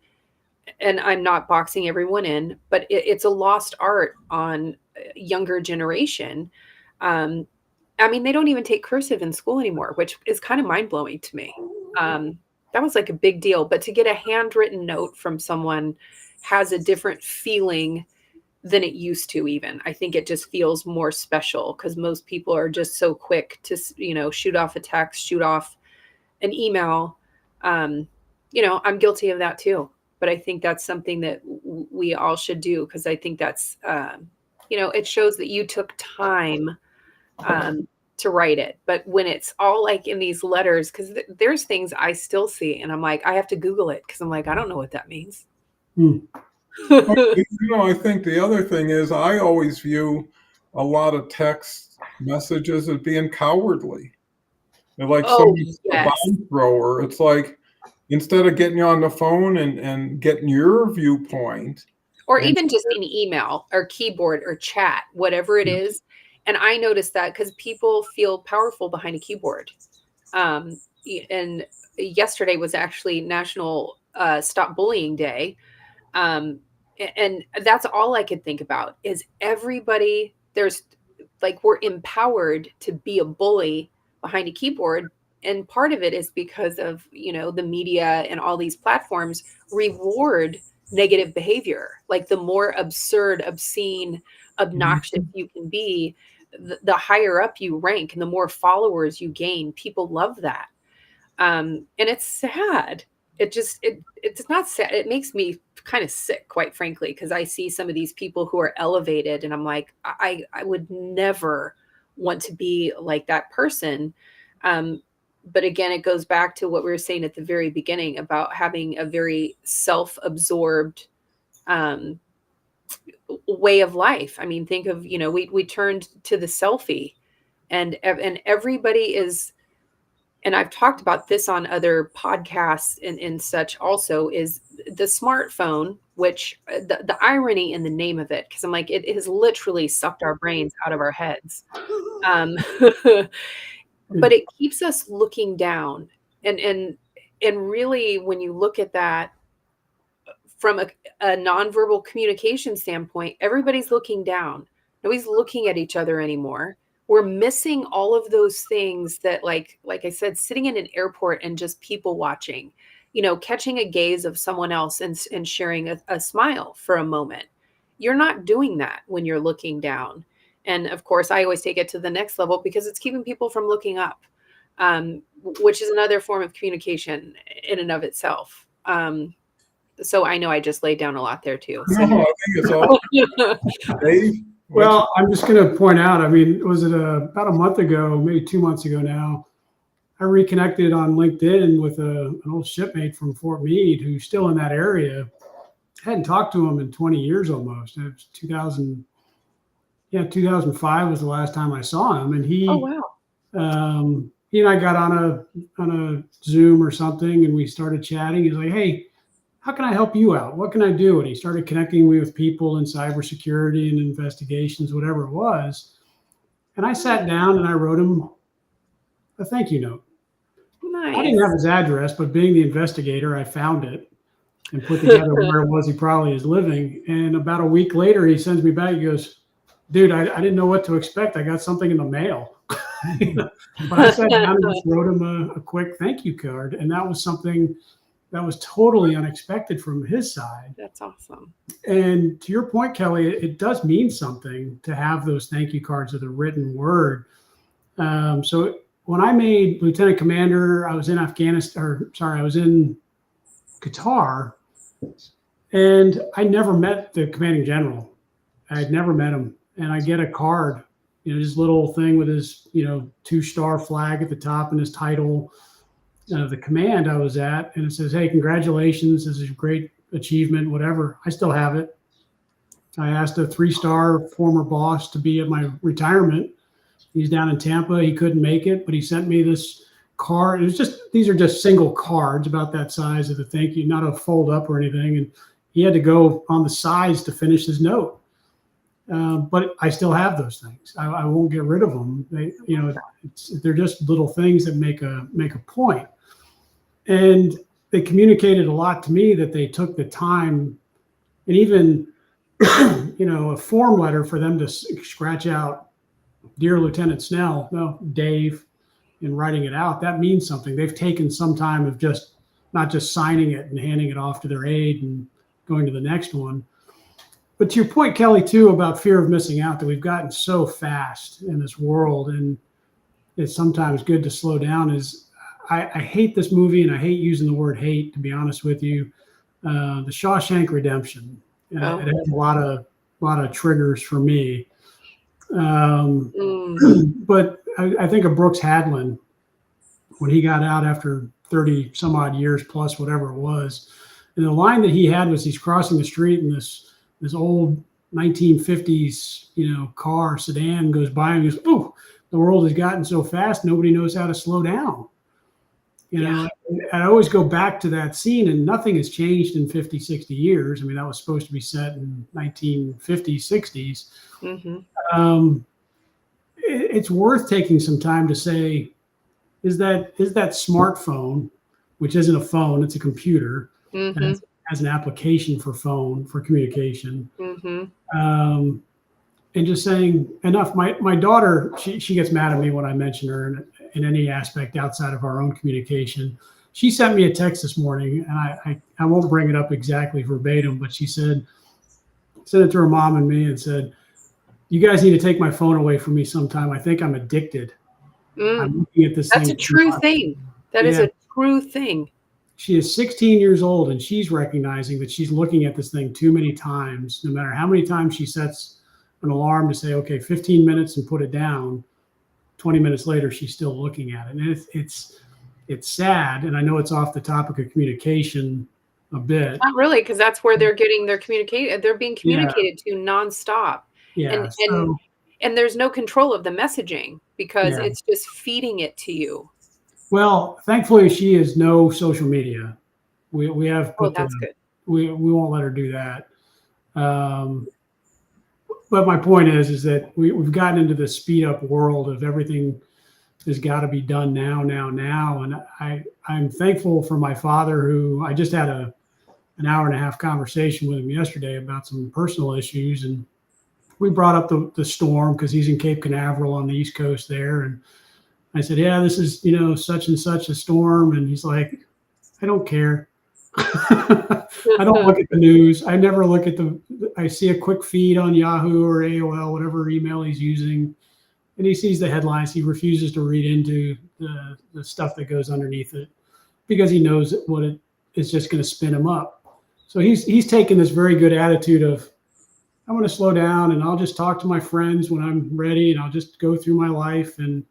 and I'm not boxing everyone in, but it's a lost art on younger generation. They don't even take cursive in school anymore, which is kind of mind blowing to me. That was like a big deal, but to get a handwritten note from someone has a different feeling than it used to. Even I think it just feels more special because most people are just so quick to, shoot off a text, shoot off an email. I'm guilty of that too. But I think that's something that we all should do, because I think that's, it shows that you took time to write it. But when it's all like in these letters, because there's things I still see and I'm like, I have to Google it because I'm like, I don't know what that means. I think the other thing is I always view a lot of text messages as being cowardly. They're like someone's a bomb thrower. It's like, instead of getting you on the phone and getting your viewpoint. Or even just an email or keyboard or chat, whatever it is. And I noticed that because people feel powerful behind a keyboard. And yesterday was actually National Stop Bullying Day. And that's all I could think about is everybody, we're empowered to be a bully behind a keyboard. And part of it is because of, the media and all these platforms reward negative behavior. Like the more absurd, obscene, obnoxious you can be, the higher up you rank and the more followers you gain. People love that. And it's sad it's not sad. It makes me kind of sick, quite frankly, because I see some of these people who are elevated, and I'm like, I would never want to be like that person. Um, but again, it goes back to what we were saying at the very beginning about having a very self-absorbed um, way of life. I mean, think of, we turned to the selfie, and everybody is, and I've talked about this on other podcasts and such also, is the smartphone, which the irony in the name of it, because I'm like, it has literally sucked our brains out of our heads. Um, but it keeps us looking down. And really, when you look at that from a nonverbal communication standpoint, everybody's looking down. Nobody's looking at each other anymore. We're missing all of those things that, like I said, sitting in an airport and just people watching, catching a gaze of someone else and sharing a smile for a moment. You're not doing that when you're looking down. And of course, I always take it to the next level because it's keeping people from looking up, which is another form of communication in and of itself. So I know I just laid down a lot there too. So. No, I think it's all. Dave? Well, I'm just going to point out, I mean, was it about a month ago, maybe 2 months ago now, I reconnected on LinkedIn with an old shipmate from Fort Meade who's still in that area. I hadn't talked to him in 20 years almost. It was 2005 was the last time I saw him. And Oh, wow. He and I got on a Zoom or something, and we started chatting. He's like, "Hey, how can I help you out? What can I do?" And he started connecting me with people in cybersecurity and investigations, whatever it was. And I sat down and I wrote him a thank you note. Nice. I didn't have his address, but being the investigator, I found it and put together where it was he probably is living. And about a week later, he sends me back. He goes, "Dude, I didn't know what to expect. I got something in the mail." But I sat down and just wrote him a quick thank you card. And that was something that was totally unexpected from his side. That's awesome. And to your point, Kelly, it does mean something to have those thank you cards of the written word. So when I made lieutenant commander, I was in I was in Qatar, and I never met the commanding general. I had never met him. And I get a card, this little thing with his, 2-star flag at the top and his title. The command I was at, and it says, "Hey, congratulations, this is a great achievement," whatever. I still have it. I asked a 3-star former boss to be at my retirement. He's down in Tampa. He couldn't make it, but he sent me this card. These are just single cards about that size of the thank you, not a fold up or anything. And he had to go on the sides to finish his note. But I still have those things. I won't get rid of them. They're just little things that make a point. And they communicated a lot to me that they took the time, and even, a form letter for them to scratch out, "Dear Lieutenant Snell," no, Dave, and writing it out. That means something. They've taken some time of not just signing it and handing it off to their aide and going to the next one. But to your point, Kelly, too, about fear of missing out, that we've gotten so fast in this world, and it's sometimes good to slow down. I hate this movie, and I hate using the word hate, to be honest with you. The Shawshank Redemption. It has a lot of triggers for me. But I think of Brooks Hadlin when he got out after 30 some odd years plus, whatever it was. And the line that he had was, he's crossing the street and this old 1950s, car sedan goes by, and he goes, "Oh, the world has gotten so fast, nobody knows how to slow down." I always go back to that scene, and nothing has changed in 50, 60 years. I mean, that was supposed to be set in 1950s, 60s. Mm-hmm. It's worth taking some time to say, is that smartphone, which isn't a phone, it's a computer, mm-hmm. Has an application for phone, for communication. Mm-hmm. And just saying enough. My daughter, she gets mad at me when I mention her in any aspect outside of our own communication. She sent me a text this morning, and I won't bring it up exactly verbatim, but she sent it to her mom and me and said, "You guys need to take my phone away from me sometime. I think I'm addicted. I'm looking at this That's thing." a true thing. That is a true thing. she is 16 years old, and she's recognizing that she's looking at this thing too many times. No matter how many times she sets an alarm to say, okay, 15 minutes and put it down, 20 minutes later, she's still looking at it. And it's sad. And I know it's off the topic of communication a bit. Not really, because that's where they're getting their they're being Yeah. communicated to nonstop. Yeah. And there's no control of the messaging because Yeah. it's just feeding it to you. Well, thankfully, she has no social media. We have put that's good. We won't let her do that. But my point is that we've gotten into this speed up world of everything has got to be done now. And I'm thankful for my father, who I just had an hour and a half conversation with him yesterday about some personal issues. And we brought up the storm because he's in Cape Canaveral on the East Coast there. And I said, yeah, this is, such and such a storm. And he's like, I don't care. I don't look at the news. I never look at I see a quick feed on Yahoo or AOL, whatever email he's using. And he sees the headlines. He refuses to read into the stuff that goes underneath it because he knows what it is just going to spin him up. So he's taken this very good attitude of, I want to slow down and I'll just talk to my friends when I'm ready and I'll just go through my life and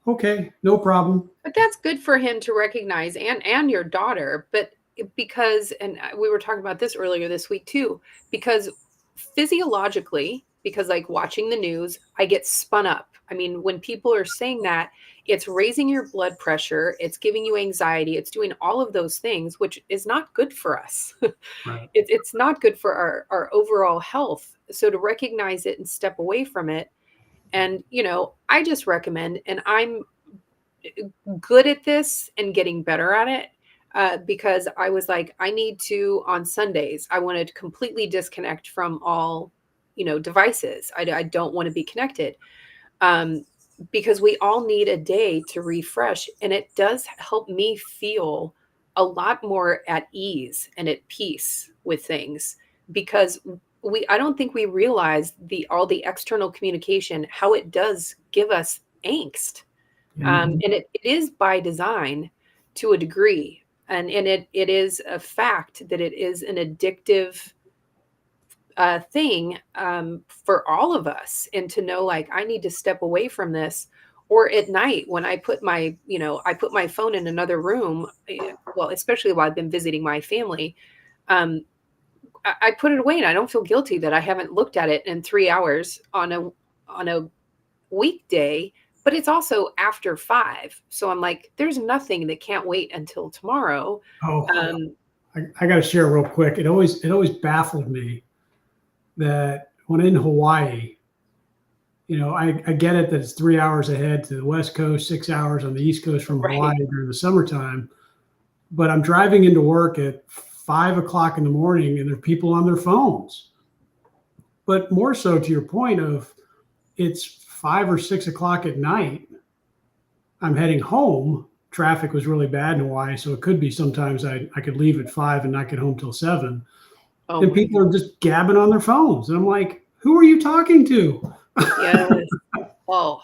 okay, no problem. But that's good for him to recognize and your daughter, but because, and we were talking about this earlier this week too, because physiologically, because like watching the news, I get spun up. I mean, when people are saying that, it's raising your blood pressure, it's giving you anxiety, it's doing all of those things, which is not good for us. Right. It's not good for our overall health. So to recognize it and step away from it. And, I just recommend, and I'm good at this and getting better at it because I was like, I need to, on Sundays, I want to completely disconnect from all, devices. I don't want to be connected because we all need a day to refresh. And it does help me feel a lot more at ease and at peace with things because I don't think we realize all the external communication, how it does give us angst. And it is by design to a degree. And it is a fact that it is an addictive thing for all of us. And to know, like, I need to step away from this. Or at night when I put my phone in another room, well, especially while I've been visiting my family, I put it away and I don't feel guilty that I haven't looked at it in 3 hours on a weekday, but it's also after 5. So I'm like, there's nothing that can't wait until tomorrow. I got to share real quick. It always baffled me that when in Hawaii, I get it that it's 3 hours ahead to the West Coast, 6 hours on the East Coast from Hawaii during the summertime. But I'm driving into work at 5 o'clock in the morning and there are people on their phones. But more so to your point of it's 5 or 6 o'clock at night. I'm heading home. Traffic was really bad in Hawaii. So it could be sometimes I could leave at 5 and not get home till 7. Oh, and people are just gabbing on their phones. And I'm like, who are you talking to? Yes. Oh,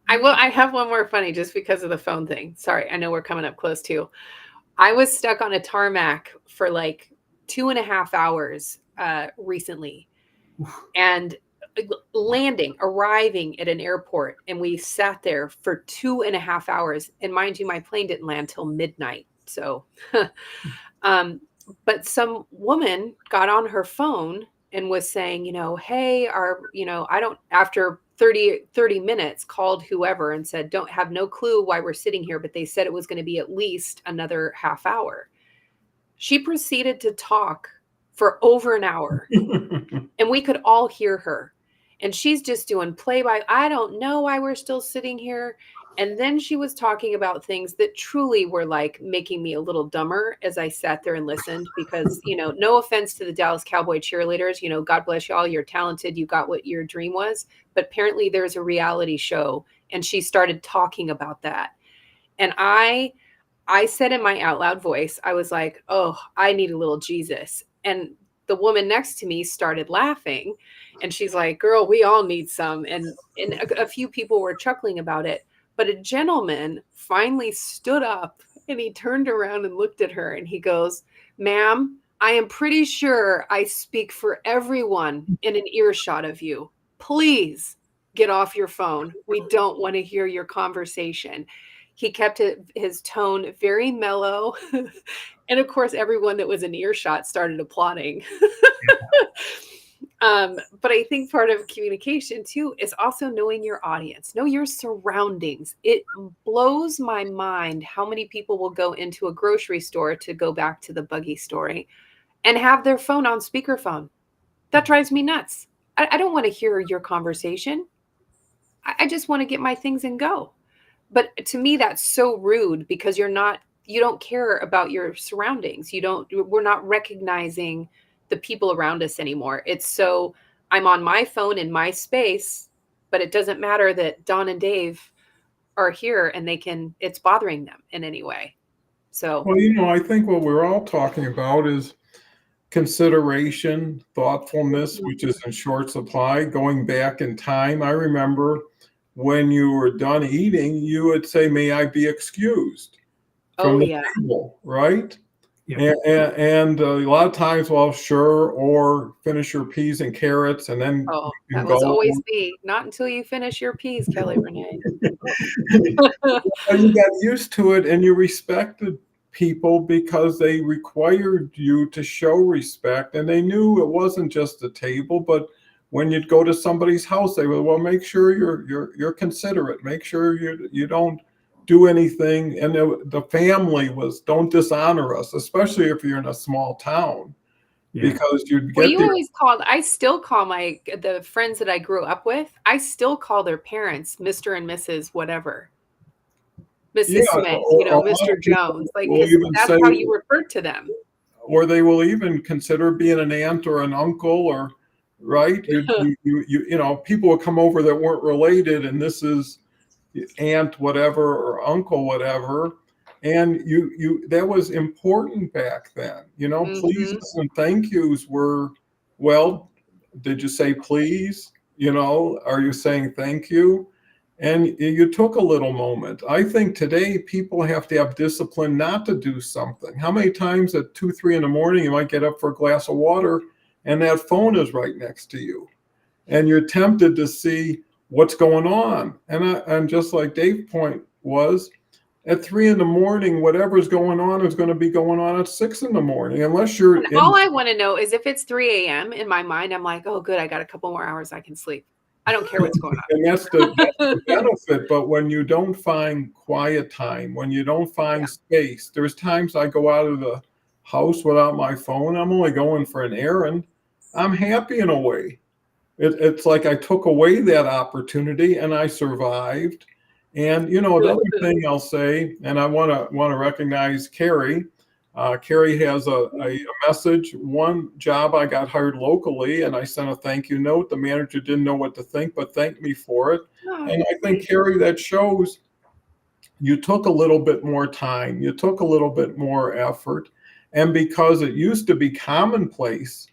I have one more funny just because of the phone thing. Sorry. I know we're coming up close too. I was stuck on a tarmac for like 2.5 hours recently and arriving at an airport. And we sat there for 2.5 hours. And mind you, my plane didn't land till midnight. So, but some woman got on her phone and was saying, hey, after 30 minutes called whoever and said, don't have no clue why we're sitting here, but they said it was going to be at least another half hour. She proceeded to talk for over an hour and we could all hear her. And she's just doing I don't know why we're still sitting here. And then she was talking about things that truly were like making me a little dumber as I sat there and listened because, no offense to the Dallas Cowboy cheerleaders, God bless y'all, you're talented, you got what your dream was. But apparently there's a reality show and she started talking about that. And I said in my out loud voice, I was like, oh, I need a little Jesus. And the woman next to me started laughing and she's like, girl, we all need some. And a few people were chuckling about it. But a gentleman finally stood up And he turned around and looked at her and he goes, "Ma'am, I am pretty sure I speak for everyone in an earshot of you. Please get off your phone. We don't want to hear your conversation." He kept his tone very mellow. And of course, everyone that was in earshot started applauding. But I think part of communication too is also knowing your audience, know your surroundings. It blows my mind how many people will go into a grocery store, to go back to the buggy story, and have their phone on speakerphone. That drives me nuts. I don't want to hear your conversation. I just want to get my things and go. But to me, that's so rude, because you don't care about your surroundings. We're not recognizing the people around us anymore. It's so, I'm on my phone in my space, but it doesn't matter that Don and Dave are here and it's bothering them in any way. So, Well, I think what we're all talking about is consideration, thoughtfulness, which is in short supply, going back in time. I remember when you were done eating, you would say, "May I be excused?" oh From the yeah. table, right? Yeah. And a lot of times, well, sure, or finish your peas and carrots and then Oh, you that can was go. always me. Not until you finish your peas, Kelly Renee. But you got used to it and you respected people because they required you to show respect, and they knew it wasn't just a table, but when you'd go to somebody's house, they would, well, make sure you're considerate, make sure you don't do anything. And the family was, don't dishonor us, especially if you're in a small town, Yeah. because you'd Well, get you there. always called, I still call the friends that I grew up with, I still call their parents Mr. and Mrs. whatever. Yeah, Mrs. Smith, or a lot Mr. of people Jones, like, will because even that's say, how you referred to them. or they will even consider being an aunt or an uncle, or right. People will come over that weren't related, and this is aunt whatever or uncle whatever, and you that was important back then. Mhm. Pleases and thank yous were, well, did you say please? Are you saying thank you? And you took a little moment. I think today people have to have discipline not to do something. How many times at 2, 3 in the morning you might get up for a glass of water and that phone is right next to you, and you're tempted to see what's going on. And just like Dave's point was, at 3 in the morning, whatever's going on is going to be going on at 6 in the morning, unless you're And all I want to know is if it's 3 a.m. in my mind, I'm like, oh, good, I got a couple more hours I can sleep. I don't care what's going and that's the on. benefit. But when you don't find quiet time, when you don't find Yeah. space, there's times I go out of the house without my phone. I'm only going for an errand. I'm happy in a way. It's like I took away that opportunity and I survived. And the other thing I'll say, and I want to recognize Carrie. Carrie has a message. One job I got hired locally, and I sent a thank you note. The manager didn't know what to think, but thanked me for it. Oh, And I think, Carrie, that shows you took a little bit more time, you took a little bit more effort, and because it used to be commonplace,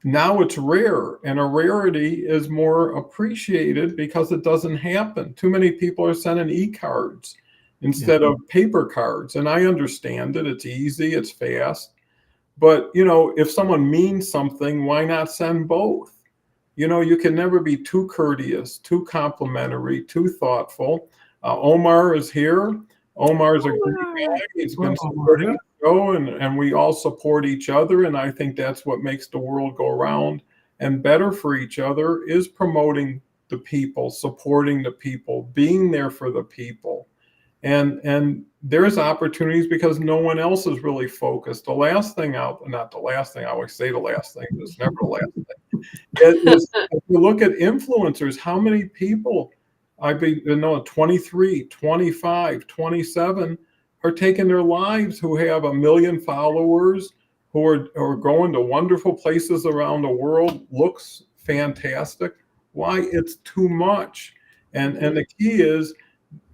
now it's rare, and a rarity is more appreciated because it doesn't happen. Too many people are sending e-cards instead of paper cards. And I understand it. It's easy, it's fast. But, if someone means something, why not send both? You can never be too courteous, too complimentary, too thoughtful. Omar is here. Omar is a great guy. He's been supporting the show, and we all support each other. And I think that's what makes the world go round and better for each other, is promoting the people, supporting the people, being there for the people. And there's opportunities because no one else is really focused. The last thing out, not the last thing, I always say the last thing, but it's never the last thing. If you look at influencers, how many people, 23, 25, 27 are taking their lives, who have 1 million followers, who are going to wonderful places around the world, looks fantastic. Why? It's too much. And the key is,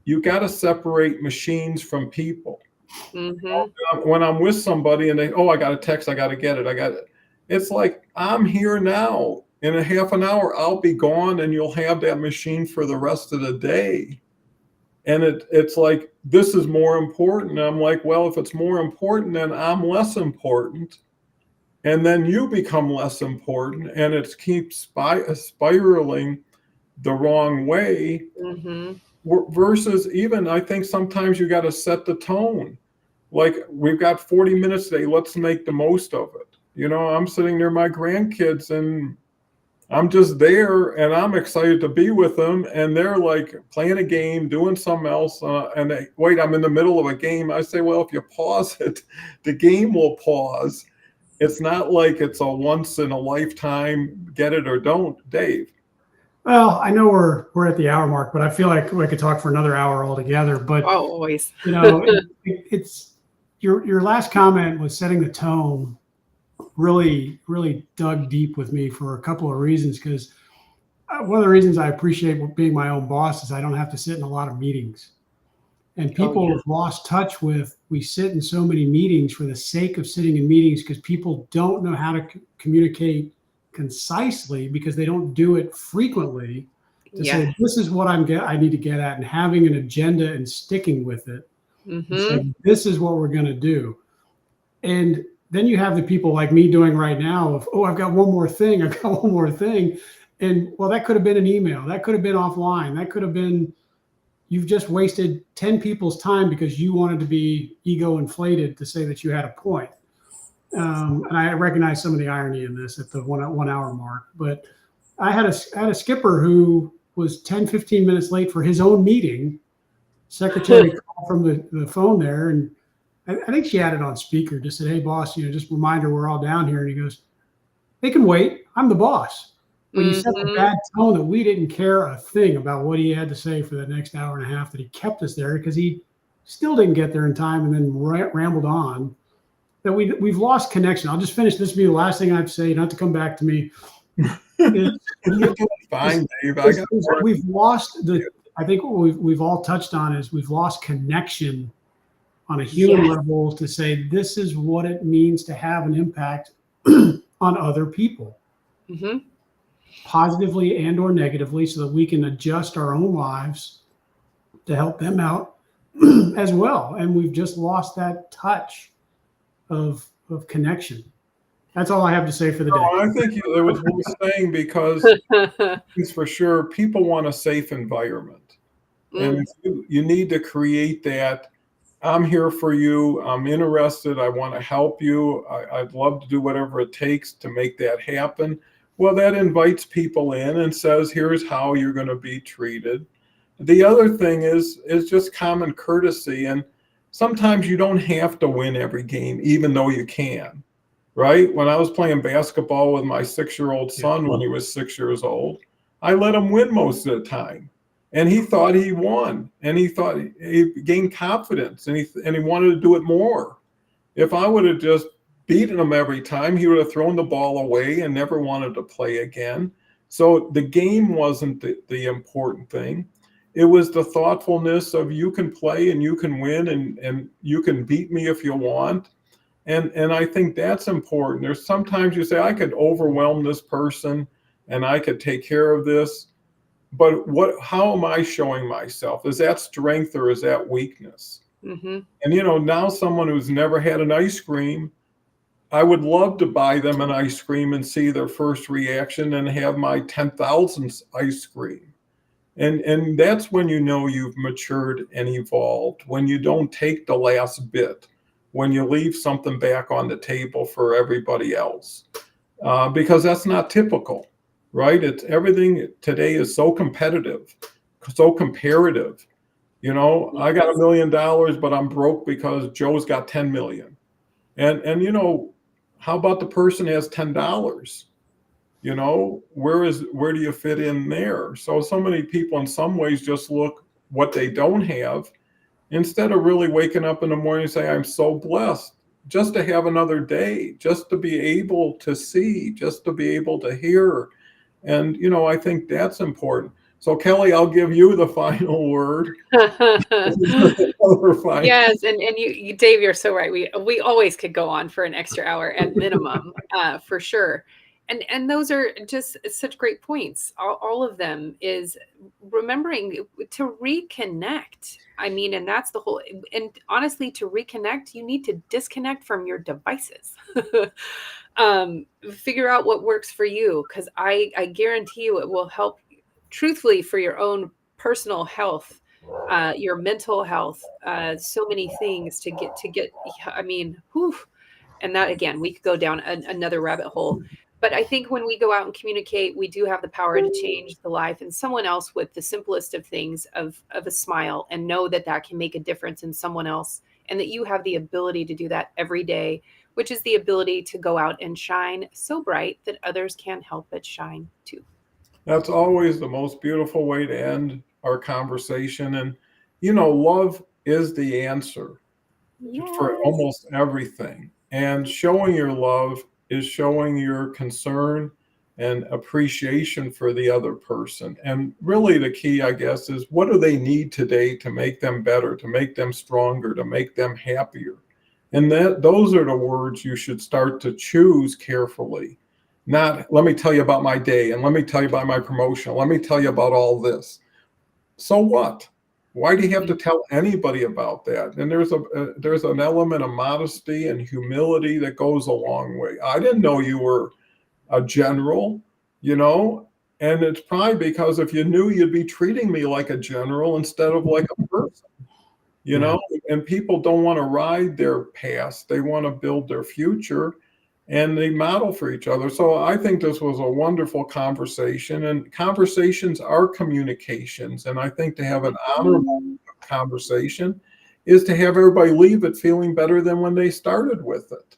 you got to separate machines from people. Mm-hmm. When I'm with somebody and I got a text, I got to get it. It's like, I'm here now. In a half an hour, I'll be gone, and you'll have that machine for the rest of the day. And it's like, this is more important. And I'm like, well, if it's more important, then I'm less important. And then you become less important. And it keeps spiraling the wrong way. Mm-hmm. Versus, even, I think sometimes you got to set the tone. Like, we've got 40 minutes today. Let's make the most of it. I'm sitting near my grandkids and I'm just there and I'm excited to be with them. And they're like playing a game, doing something else. And they, wait, I'm in the middle of a game. I say, well, if you pause it, the game will pause. It's not like it's a once in a lifetime, get it or don't, Dave. Well, I know we're at the hour mark, but I feel like we could talk for another hour altogether. But Oh, always. it's your last comment was setting the tone. Really, really dug deep with me for a couple of reasons. Because one of the reasons I appreciate being my own boss is I don't have to sit in a lot of meetings. And people have lost touch with, we sit in so many meetings for the sake of sitting in meetings because people don't know how to communicate concisely because they don't do it frequently to say, this is what I need to get at, and having an agenda and sticking with it. Mm-hmm. And saying, this is what we're going to do. And then you have the people like me doing right now of, I've got one more thing. I've got one more thing. And well, that could have been an email. That could have been offline. That could have been, you've just wasted 10 people's time because you wanted to be ego inflated to say that you had a point. And I recognize some of the irony in this at the 1 hour mark, but I had a skipper who was 10, 15 minutes late for his own meeting. Secretary called from the phone there, and I think she had it on speaker, just said, hey boss, just reminder, we're all down here. And he goes, they can wait. I'm the boss. But he set a bad tone that we didn't care a thing about what he had to say for the next hour and a half, that he kept us there because he still didn't get there in time and then rambled on. That we've lost connection. I'll just finish. This will be the last thing I have to say, not to come back to me. Fine, Dave. We've lost I think what we've all touched on is we've lost connection on a human level to say, this is what it means to have an impact on other people. Mm-hmm. Positively and or negatively, so that we can adjust our own lives to help them out as well. And we've just lost that touch of connection. That's all I have to say for the day. I think it was worth saying because it's for sure people want a safe environment. And you need to create that. I'm here for you. I'm interested. I want to help you. I'd love to do whatever it takes to make that happen. Well, that invites people in and says, here's how you're going to be treated. The other thing is just common courtesy. And sometimes you don't have to win every game, even though you can, right? When I was playing basketball with my 6-year-old son when he was 6 years old, I let him win most of the time. And he thought he won, and he thought he gained confidence, and he wanted to do it more. If I would have just beaten him every time, he would have thrown the ball away and never wanted to play again. So the game wasn't the important thing. It was the thoughtfulness of, you can play and you can win and you can beat me if you want. And I think that's important. There's sometimes you say, I could overwhelm this person and I could take care of this. But how am I showing myself? Is that strength or is that weakness? Mm-hmm. And, now someone who's never had an ice cream, I would love to buy them an ice cream and see their first reaction and have my 10,000th ice cream. And that's when you've matured and evolved, when you don't take the last bit, when you leave something back on the table for everybody else, because that's not typical. Right? It's everything today is so competitive, so comparative. I got $1 million, but I'm broke because Joe's got 10 million. And how about the person who has $10? Where do you fit in there? So many people in some ways just look what they don't have instead of really waking up in the morning and say, I'm so blessed just to have another day, just to be able to see, just to be able to hear. And, I think that's important. So, Kelly, I'll give you the final word. Yes. And you, Dave, you're so right. We always could go on for an extra hour at minimum, for sure. And those are just such great points. All of them is remembering to reconnect. I mean, and that's the whole, and honestly, to reconnect, you need to disconnect from your devices. Figure out what works for you, because I guarantee you it will help truthfully for your own personal health, your mental health, so many things to get, I mean, whew, and that again, we could go down another rabbit hole. But I think when we go out and communicate, we do have the power to change the life and someone else with the simplest of things, of a smile, and know that that can make a difference in someone else, and that you have the ability to do that every day, which is the ability to go out and shine so bright that others can't help but shine too. That's always the most beautiful way to end our conversation. And, love is the answer for Yes. almost everything. And showing your love is showing your concern and appreciation for the other person. And really, the key, I guess, is what do they need today to make them better, to make them stronger, to make them happier? And those are the words you should start to choose carefully. Not, let me tell you about my day, and let me tell you about my promotion, let me tell you about all this. So what? Why do you have to tell anybody about that? And there's an element of modesty and humility that goes a long way. I didn't know you were a general, you know, and it's probably because if you knew, you'd be treating me like a general instead of like a person, you Yeah. know. And people don't want to ride their past; they want to build their future, and they model for each other. So I think this was a wonderful conversation, and conversations are communications. And I think to have an honorable conversation is to have everybody leave it feeling better than when they started with it.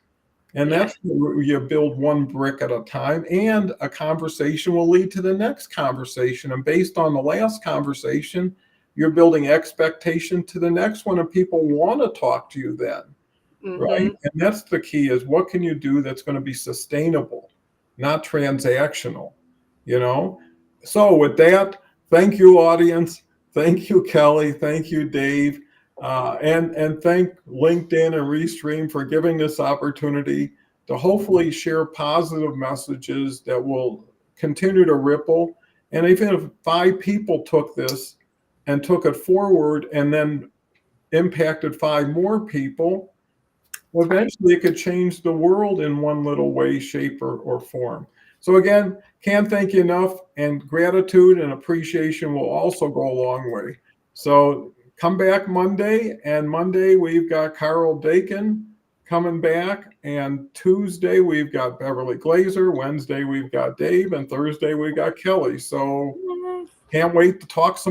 And Yeah. that's where you build one brick at a time, and a conversation will lead to the next conversation. And based on the last conversation, you're building expectation to the next one, and people want to talk to you then. Right. Hmm. And that's the key, is what can you do that's going to be sustainable, not transactional, you know? So with that, thank you, audience. Thank you, Kelly. Thank you, Dave. And thank LinkedIn and Restream for giving this opportunity to hopefully share positive messages that will continue to ripple. And even if 5 people took this and took it forward and then impacted 5 more people, well, Right. eventually it could change the world in one little way, shape, or form. So again, can't thank you enough, and gratitude and appreciation will also go a long way. So come back Monday, and Monday we've got Carol Dakin coming back, and Tuesday we've got Beverly Glazer, Wednesday we've got Dave, and Thursday we've got Kelly. So Yes. can't wait to talk some